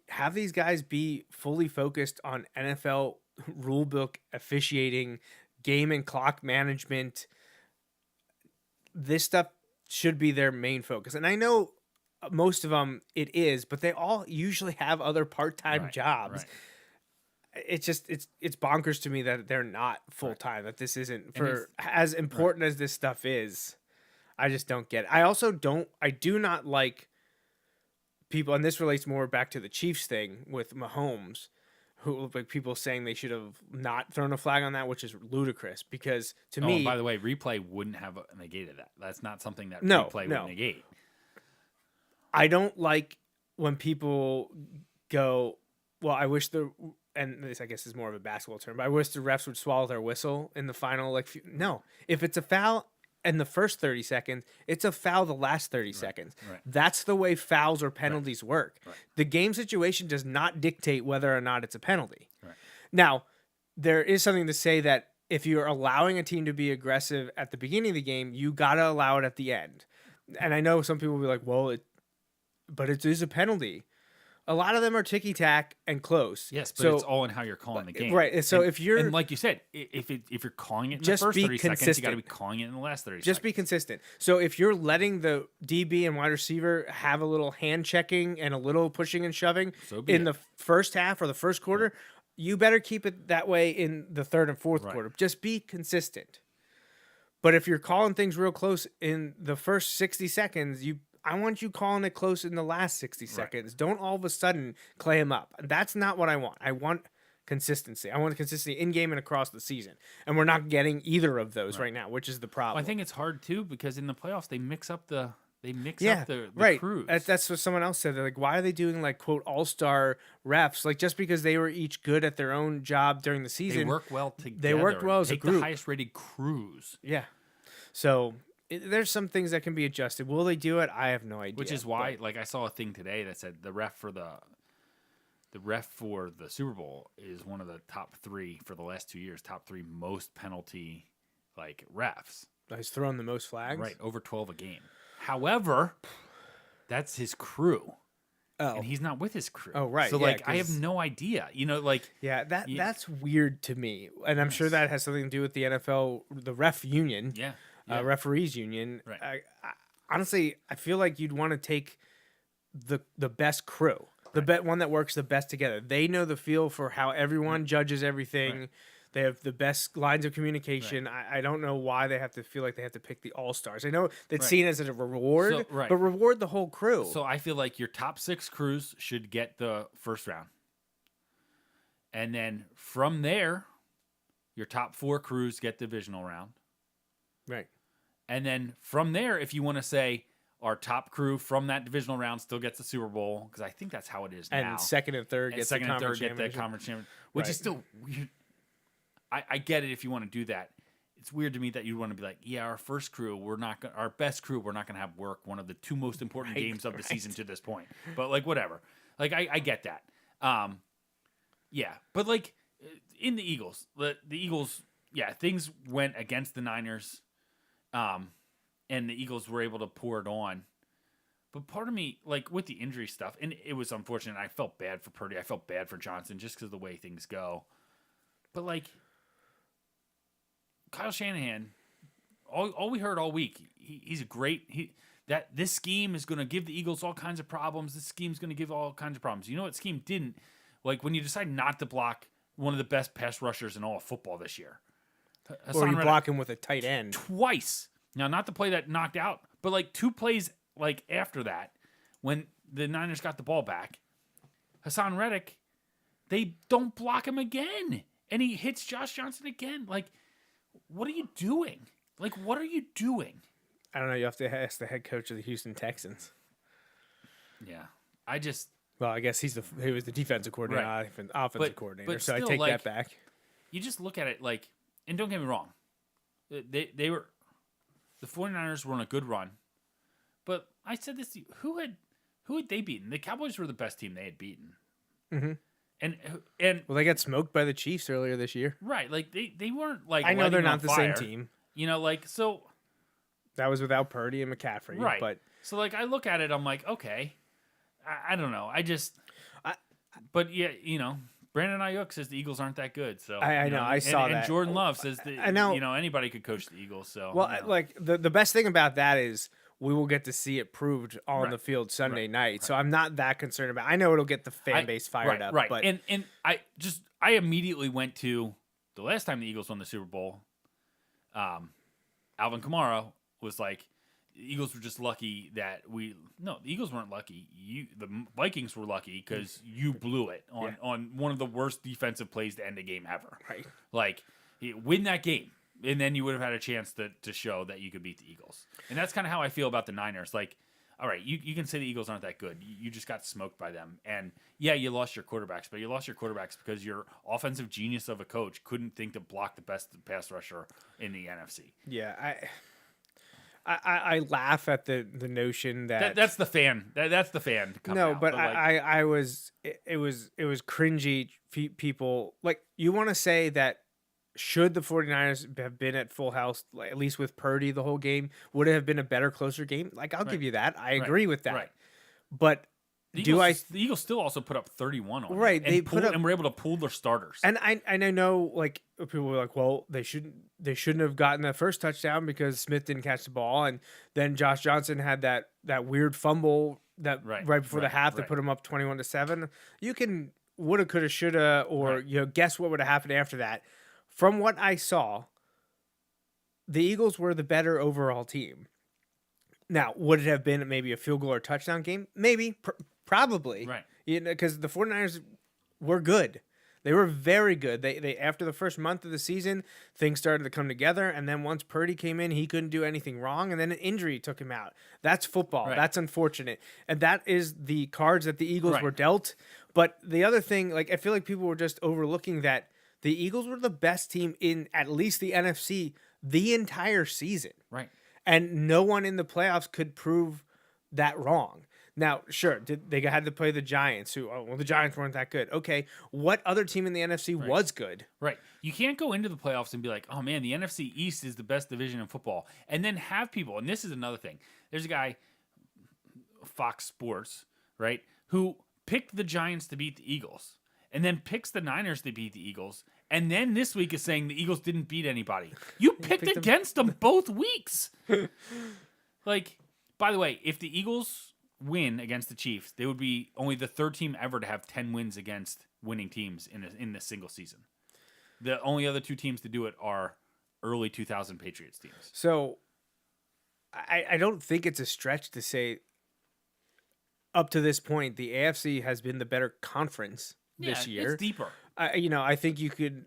have these guys be fully focused on NFL rulebook officiating, game and clock management. This stuff should be their main focus. And I know most of them it is, but they all usually have other part-time jobs. Right. It's bonkers to me that they're not full-time, that this isn't as important as this stuff is. I just don't get it. I do not like people, and this relates more back to the Chiefs thing with Mahomes, who people saying they should have not thrown a flag on that, which is ludicrous because to me. By the way, replay wouldn't have negated that. That's not something that replay would negate. I don't like when people go, well, I wish and this I guess is more of a basketball term, but I wish the refs would swallow their whistle in the final. No, if it's a foul in the first 30 seconds, it's a foul the last 30 seconds. Right. That's the way fouls or penalties work. Right. The game situation does not dictate whether or not it's a penalty. Right. Now, there is something to say that if you're allowing a team to be aggressive at the beginning of the game, you got to allow it at the end. And I know some people will be like, well, but it is a penalty. A lot of them are ticky-tack and close. Yes, but it's all in how you're calling the game. Right. So if you're... And like you said, if you're calling it in the first 30 seconds, you got to be calling it in the last 30 seconds. Just be consistent. So if you're letting the DB and wide receiver have a little hand checking and a little pushing and shoving in the first half or the first quarter, you better keep it that way in the third and fourth Right. quarter. Just be consistent. But if you're calling things real close in the first 60 seconds, I want you calling it close in the last 60 seconds. Don't all of a sudden clay them up. That's not what I want. I want consistency. I want consistency in game and across the season. And we're not getting either of those right now, which is the problem. Well, I think it's hard too because in the playoffs they mix up the right. crews. That's what someone else said. They're like, why are they doing like quote all-star refs? Like just because they were each good at their own job during the season. They work well together. They worked well as a Take group. the highest rated crews. Yeah. So there's some things that can be adjusted. Will they do it? I have no idea. Which is why, like, I saw a thing today that said the ref for the Super Bowl is one of the top 3 for the last 2 years. Top 3 most penalty like refs. He's thrown the most flags. Right, over 12 a game. However, that's his crew. Oh. And he's not with his crew. Oh, right. So, yeah, like, I have no idea. You know, like... Yeah, that's weird to me. And I'm sure that has something to do with the NFL, the ref union. Yeah. Referees union. Right. I honestly, I feel like you'd want to take the best crew. The one that works the best together. They know the feel for how everyone judges everything. Right. They have the best lines of communication. Right. I don't know why they have to feel like they have to pick the all-stars. I know that's seen as a reward, but reward the whole crew. So I feel like your top 6 crews should get the first round. And then from there, your top 4 crews get divisional round. Right. And then from there, if you want to say our top crew from that divisional round still gets the Super Bowl, because I think that's how it is now. And second and third And gets second the and conference third get the championship. conference championship, which is still weird. I get it if you want to do that. It's weird to me that you want to be like, yeah, our first crew, our best crew, we're not going to have work one of the 2 most important games of the season to this point. But like, whatever. Like, I get that. Yeah, but like in the Eagles, the Eagles, yeah, things went against the Niners, and the Eagles were able to pour it on. But part of me, like with the injury stuff, and it was unfortunate. I felt bad for Purdy. I felt bad for Johnson just because of the way things go. But like Kyle Shanahan, all we heard all week, he's a great. That this scheme is going to give the Eagles all kinds of problems. This scheme's going to give all kinds of problems. You know what scheme didn't? Like when you decide not to block one of the best pass rushers in all of football this year. Or you block him with a tight end. Twice. Now, not the play that knocked out, but like 2 plays like after that, when the Niners got the ball back, Hassan Reddick, they don't block him again. And he hits Josh Johnson again. Like, what are you doing? Like, what are you doing? I don't know. You have to ask the head coach of the Houston Texans. Yeah. Well, I guess he was the defensive coordinator, Right. not offensive coordinator. But So I still, take like, that back. You just look at it like, and don't get me wrong, the 49ers were on a good run. But I said this to you, who had they beaten? The Cowboys were the best team they had beaten. Mm-hmm. And Well, they got smoked by the Chiefs earlier this year. right, like they weren't like I know they're lighting on not the fire. same team. You know, like so. That was without Purdy and McCaffrey. Right. But So like I look at it, I'm like, okay, I don't know. But yeah, you know, Brandon Ayuk says the Eagles aren't that good. So I know, I saw that. And Jordan Love says that I know. you know anybody could coach the Eagles. So well, you know. like the best thing about that is we will get to see it proved on Right. the field Sunday Right. night. So I'm not that concerned about. I know it'll get the fan base fired up. Right. But And I immediately went to the last time the Eagles won the Super Bowl. Alvin Kamara was like, the Eagles were just lucky that the Eagles weren't lucky. The Vikings were lucky because you blew it on one of the worst defensive plays to end a game ever. Right. Like, win that game, and then you would have had a chance to show that you could beat the Eagles. And that's kind of how I feel about the Niners. Like, all right, you can say the Eagles aren't that good. You just got smoked by them. And, yeah, you lost your quarterbacks, but you lost your quarterbacks because your offensive genius of a coach couldn't think to block the best pass rusher in the NFC. yeah, I laugh at the notion that That's the fan. That's the fan. Coming no, out. but like, I was it was cringy. People like you want to say that should the 49ers have been at full house, like, at least with Purdy the whole game, would it have been a better, closer game? Like I'll give you that. I agree with that. Right. But the Eagles still also put up 31 on them, Right, and they put up- and were able to pull their starters. And I know like people were like, well, they shouldn't have gotten that first touchdown because Smith didn't catch the ball, and then Josh Johnson had that weird fumble that right before the half that put him up 21-7. You can woulda, coulda, shoulda, or guess what would have happened after that. From what I saw, the Eagles were the better overall team. Now, would it have been maybe a field goal or touchdown game? Maybe, probably. Right. Because the 49ers were good. They were very good. They after the first month of the season, things started to come together, and then once Purdy came in, he couldn't do anything wrong, and then an injury took him out. That's football. Right. That's unfortunate. And that is the cards that the Eagles were dealt. But the other thing, like, I feel like people were just overlooking that the Eagles were the best team in at least the NFC the entire season. Right. And no one in the playoffs could prove that wrong. Now, sure, they had to play the Giants, the Giants weren't that good. Okay, what other team in the NFC was good? Right. You can't go into the playoffs and be like, oh man, the NFC East is the best division in football. And then have people, and this is another thing. There's a guy, Fox Sports, right, who picked the Giants to beat the Eagles and then picks the Niners to beat the Eagles. And then this week is saying the Eagles didn't beat anybody. You picked against them both weeks. Like, by the way, if the Eagles win against the Chiefs, they would be only the third team ever to have 10 wins against winning teams in a single season. The only other two teams to do it are early 2000 Patriots teams. So I don't think it's a stretch to say up to this point, the AFC has been the better conference this year. It's deeper. I think you could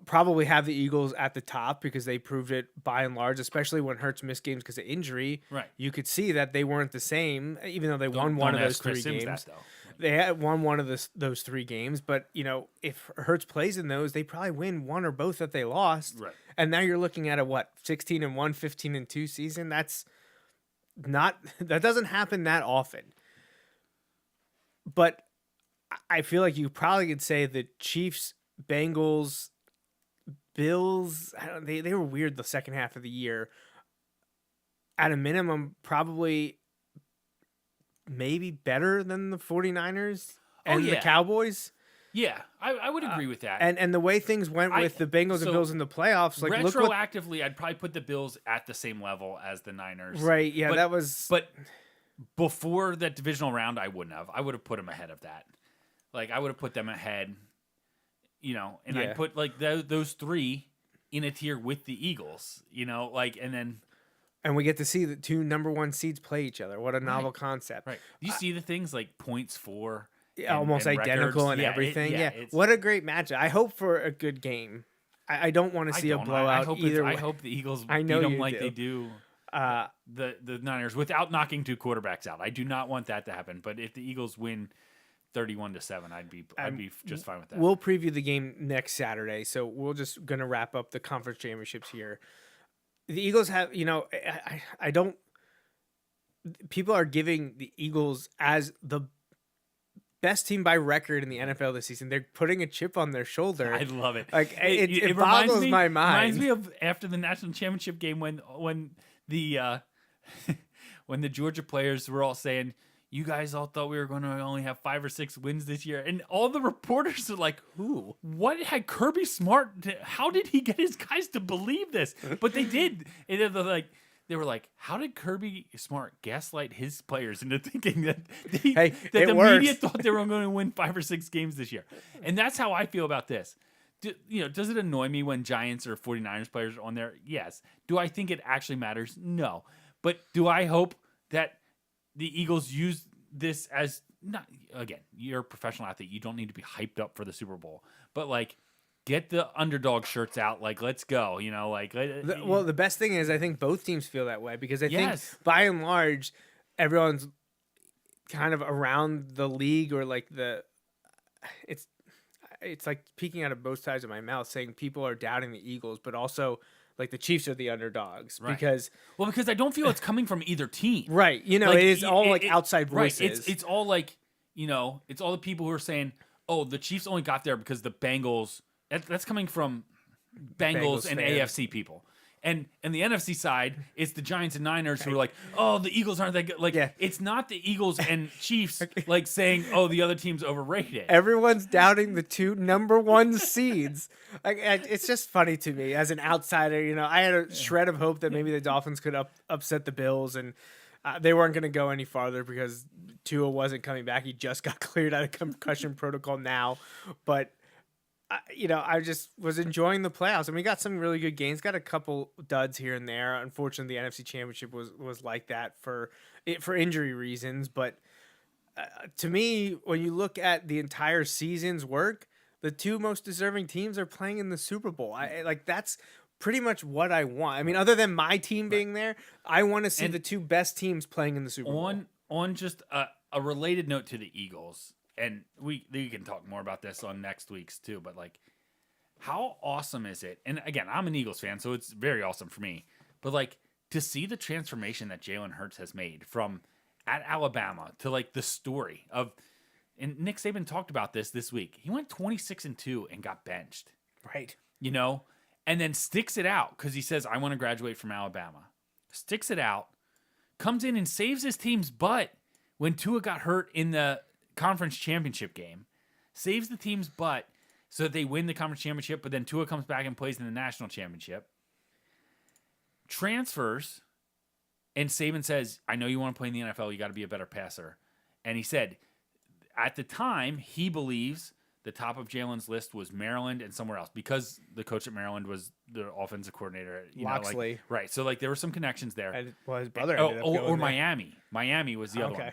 probably have the Eagles at the top because they proved it by and large, especially when Hurts missed games because of injury. Right. You could see that they weren't the same, even though they won one of those 3 games. They had won one of those 3 games, but if Hurts plays in those, they probably win one or both that they lost. Right. And now you're looking at a 16-1, 15-2 season. That doesn't happen that often. But I feel like you probably could say the Chiefs, Bengals, Bills, they were weird the second half of the year. At a minimum, probably maybe better than the 49ers and the Cowboys. Yeah, I would agree with that. And the way things went with the Bengals and Bills in the playoffs, like retroactively, I'd probably put the Bills at the same level as the Niners. Right, yeah, But before that divisional round, I wouldn't have. I would have put them ahead of that. Like, I would have put them ahead, and I'd put, like, those 3 in a tier with the Eagles, and then... And we get to see the 2 number 1 seeds play each other. What a novel concept. Right. You see the things like points for... almost and identical records. and everything. What a great matchup. I hope for a good game. I don't want to see a blowout either way. I hope the Eagles beat know them like they do the Niners without knocking 2 quarterbacks out. I do not want that to happen. But if the Eagles win 31-7, I'd be just fine with that. We'll preview the game next Saturday, so we're just going to wrap up the conference championships here. The Eagles have, I don't. People are giving the Eagles as the best team by record in the NFL this season. They're putting a chip on their shoulder. I love it. Like it boggles my mind. Reminds me of after the national championship game when the when the Georgia players were all saying, you guys all thought we were going to only have 5 or 6 wins this year. And all the reporters are like, who? What had Kirby Smart? How did he get his guys to believe this? But they did. And they were like, how did Kirby Smart gaslight his players into thinking that the media thought they were going to win 5 or 6 games this year? And that's how I feel about this. Does it annoy me when Giants or 49ers players are on there? Yes. Do I think it actually matters? No. But do I hope that the Eagles use this as again, you're a professional athlete. You don't need to be hyped up for the Super Bowl, but like, get the underdog shirts out. Like, let's go. Well, the best thing is I think both teams feel that way because I think by and large, everyone's kind of around the league or like it's like peeking out of both sides of my mouth saying people are doubting the Eagles, but also like the Chiefs are the underdogs because I don't feel it's coming from either team. Right. It is all outside voices. Right. It's all like, it's all the people who are saying, oh, the Chiefs only got there because the Bengals, that's coming from Bengals and fans. AFC people. And the NFC side, it's the Giants and Niners who are like, oh, the Eagles aren't that good. Like, it's not the Eagles and Chiefs like saying, oh, the other team's overrated. Everyone's doubting the 2 number 1 seeds. Like, it's just funny to me as an outsider. I had a shred of hope that maybe the Dolphins could upset the Bills, and They weren't going to go any farther because Tua wasn't coming back. He just got cleared out of concussion protocol now. But, I just was enjoying the playoffs. And we got some really good games. Got a couple duds here and there. Unfortunately, the NFC Championship was like that for injury reasons. But to me, when you look at the entire season's work, the two most deserving teams are playing in the Super Bowl. That's pretty much what I want. I mean, other than my team being there, I want to see the two best teams playing in the Super Bowl. On just a related note to the Eagles, and we can talk more about this on next week's too, but like, how awesome is it? And again, I'm an Eagles fan, so it's very awesome for me. But like, to see the transformation that Jalen Hurts has made from at Alabama to like the story of, and Nick Saban talked about this week. He went 26-2 and got benched. Right. And then sticks it out because he says, I want to graduate from Alabama. Sticks it out, comes in and saves his team's butt when Tua got hurt in the conference championship game. Saves the team's butt so that they win the conference championship, but then Tua comes back and plays in the national championship. Transfers, and Saban says, I know you want to play in the NFL, you got to be a better passer. And he said, at the time, he believes the top of Jalen's list was Maryland and somewhere else because the coach at Maryland was the offensive coordinator. Loxley. Right. So, like, there were some connections there. His brother ended up going or there. Miami. Miami was the other one.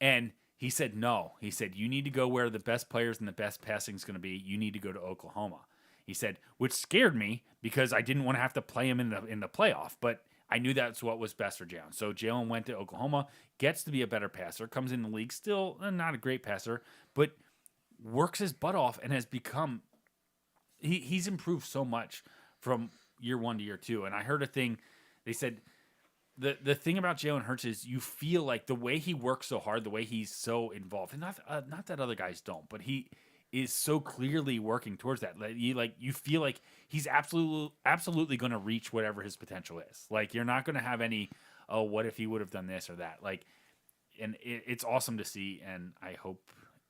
And he said, no. He said, you need to go where the best players and the best passing is going to be. You need to go to Oklahoma. He said, which scared me because I didn't want to have to play him in the playoff. But I knew that's what was best for Jalen. So Jalen went to Oklahoma, gets to be a better passer, comes in the league, still not a great passer, but works his butt off and has become he's improved so much from year one to year two. And I heard a thing, they said the thing about Jalen Hurts is you feel like the way he works so hard, the way he's so involved, and not that other guys don't, but he is so clearly working towards that. You feel like he's absolutely going to reach whatever his potential is. Like, you're not going to have any, oh, what if he would have done this or that? Like, and it's awesome to see, and I hope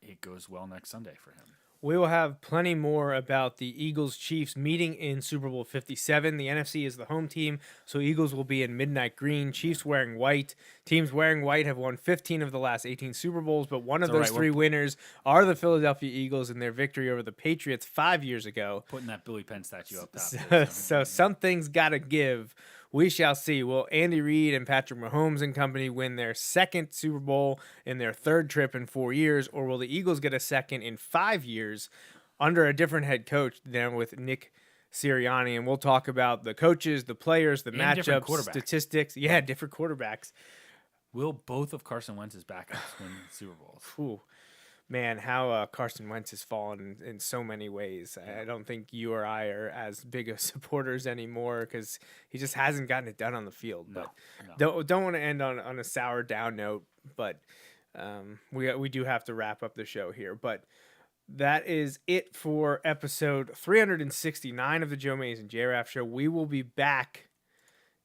it goes well next Sunday for him. We will have plenty more about the Eagles-Chiefs meeting in Super Bowl 57. The NFC is the home team, so Eagles will be in midnight green, Chiefs wearing white. Teams wearing white have won 15 of the last 18 Super Bowls, but one of those three winners are the Philadelphia Eagles in their victory over the Patriots 5 years ago. Putting that Billy Penn statue up top. So something's got to give. We shall see. Will Andy Reid and Patrick Mahomes and company win their second Super Bowl in their third trip in 4 years, or will the Eagles get a second in 5 years under a different head coach than with Nick Sirianni? And we'll talk about the coaches, the players, the matchups, statistics. Yeah, different quarterbacks. Will both of Carson Wentz's backups win Super Bowls? Ooh. Man, how Carson Wentz has fallen in so many ways. I don't think you or I are as big of supporters anymore because he just hasn't gotten it done on the field. No. Don't want to end on a sour down note, but we do have to wrap up the show here. But that is it for episode 369 of the Joe Mays and J-Raff Show. We will be back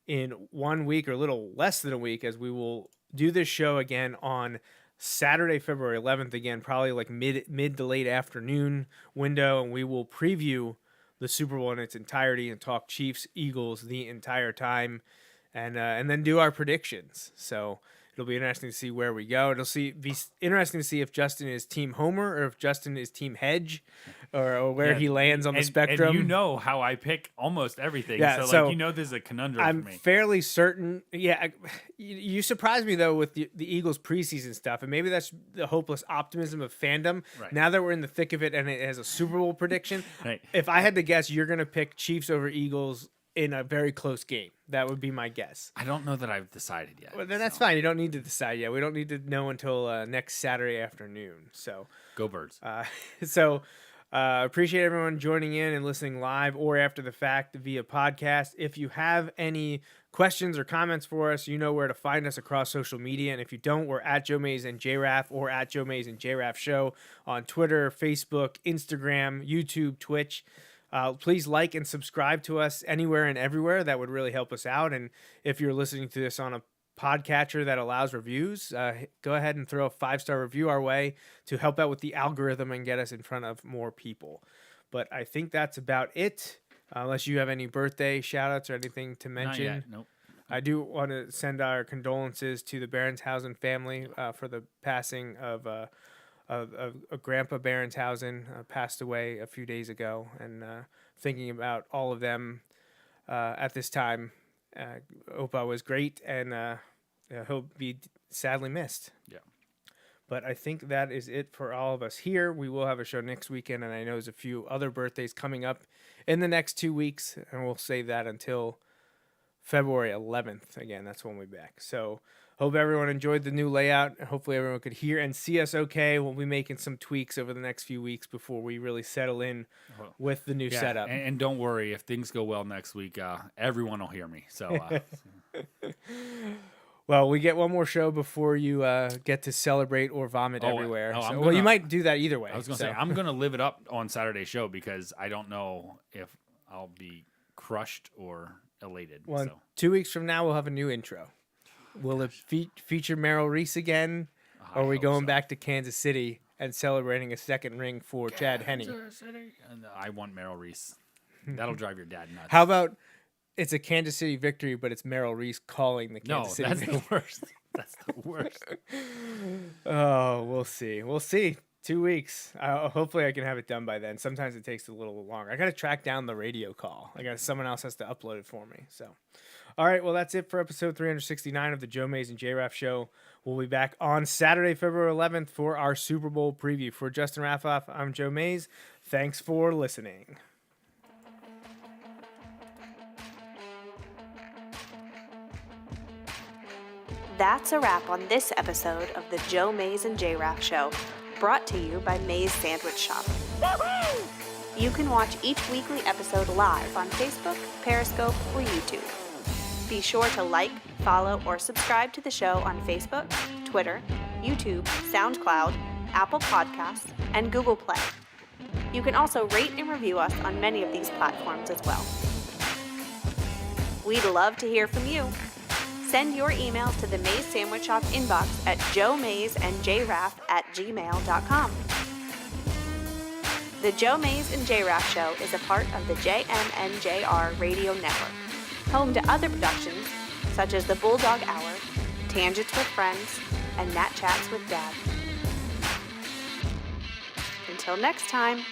in 1 week or a little less than a week as we will do this show again on Saturday, February 11th, again, probably like mid to late afternoon window, and we will preview the Super Bowl in its entirety and talk Chiefs, Eagles the entire time, and then do our predictions. So it'll be interesting to see where we go. Be interesting to see if Justin is Team Homer or if Justin is Team Hedge, or where he lands on the spectrum. And you know how I pick almost everything. Yeah, so there's a conundrum I'm for me. fairly certain. Yeah, you surprised me, though, with the Eagles preseason stuff, and maybe that's the hopeless optimism of fandom. Right. Now that we're in the thick of it and it has a Super Bowl prediction, Right. If I had to guess, you're going to pick Chiefs over Eagles in a very close game. That would be my guess. I don't know that I've decided yet. Well, then that's fine. You don't need to decide yet. We don't need to know until next Saturday afternoon. So Go Birds. Appreciate everyone joining in and listening live or after the fact via podcast. If you have any questions or comments for us, you know where to find us across social media. And if you don't, we're at Joe Mays and J-Raff or at Joe Mays and J-Raff Show on Twitter, Facebook, Instagram, YouTube, Twitch. Please like and subscribe to us anywhere and everywhere. That would really help us out. And if you're listening to this on a podcatcher that allows reviews, go ahead and throw a 5-star review our way to help out with the algorithm and get us in front of more people. But I think that's about it. Unless you have any birthday shout outs or anything to mention. Not yet. Nope. I do want to send our condolences to the Berenshausen family for the passing of Grandpa Berenshausen, passed away a few days ago, and thinking about all of them at this time. Opa was great, and he'll be sadly missed. Yeah. But I think that is it for all of us here. We will have a show next weekend, and I know there's a few other birthdays coming up in the next 2 weeks, and we'll save that until February 11th. Again, that's when we'll be back. So hope everyone enjoyed the new layout. Hopefully everyone could hear and see us okay. We'll be making some tweaks over the next few weeks before we really settle in with the new setup. And don't worry, if things go well next week, everyone will hear me. So, well, we get one more show before you get to celebrate or vomit everywhere. Well, you might do that either way. I was going to say, I'm going to live it up on Saturday's show because I don't know if I'll be crushed or elated. Well, so. 2 weeks from now, we'll have a new intro. Will it feature Merrill Reese again? Or are we going back to Kansas City and celebrating a second ring for Chad Henne? And I want Merrill Reese. That'll drive your dad nuts. How about it's a Kansas City victory, but it's Merrill Reese calling the Kansas City victory? The worst. That's the worst. Oh, we'll see. We'll see. 2 weeks. Hopefully I can have it done by then. Sometimes it takes a little longer. I got to track down the radio call. Someone else has to upload it for me. So, all right. Well, that's it for episode 369 of the Joe Mays and J-Raff Show. We'll be back on Saturday, February 11th for our Super Bowl preview. For Justin Raffoff, I'm Joe Mays. Thanks for listening. That's a wrap on this episode of the Joe Mays and J-Raff Show, brought to you by Mays Sandwich Shop. Woo-hoo! You can watch each weekly episode live on Facebook, Periscope, or YouTube. Be sure to like, follow, or subscribe to the show on Facebook, Twitter, YouTube, SoundCloud, Apple Podcasts, and Google Play. You can also rate and review us on many of these platforms as well. We'd love to hear from you. Send your emails to the Mays Sandwich Shop inbox at joemaysandjraff@gmail.com. The Joe Mays and J-Raff Show is a part of the JMNJR Radio Network, home to other productions such as the Bulldog Hour, Tangents with Friends, and Nat Chats with Dad. Until next time.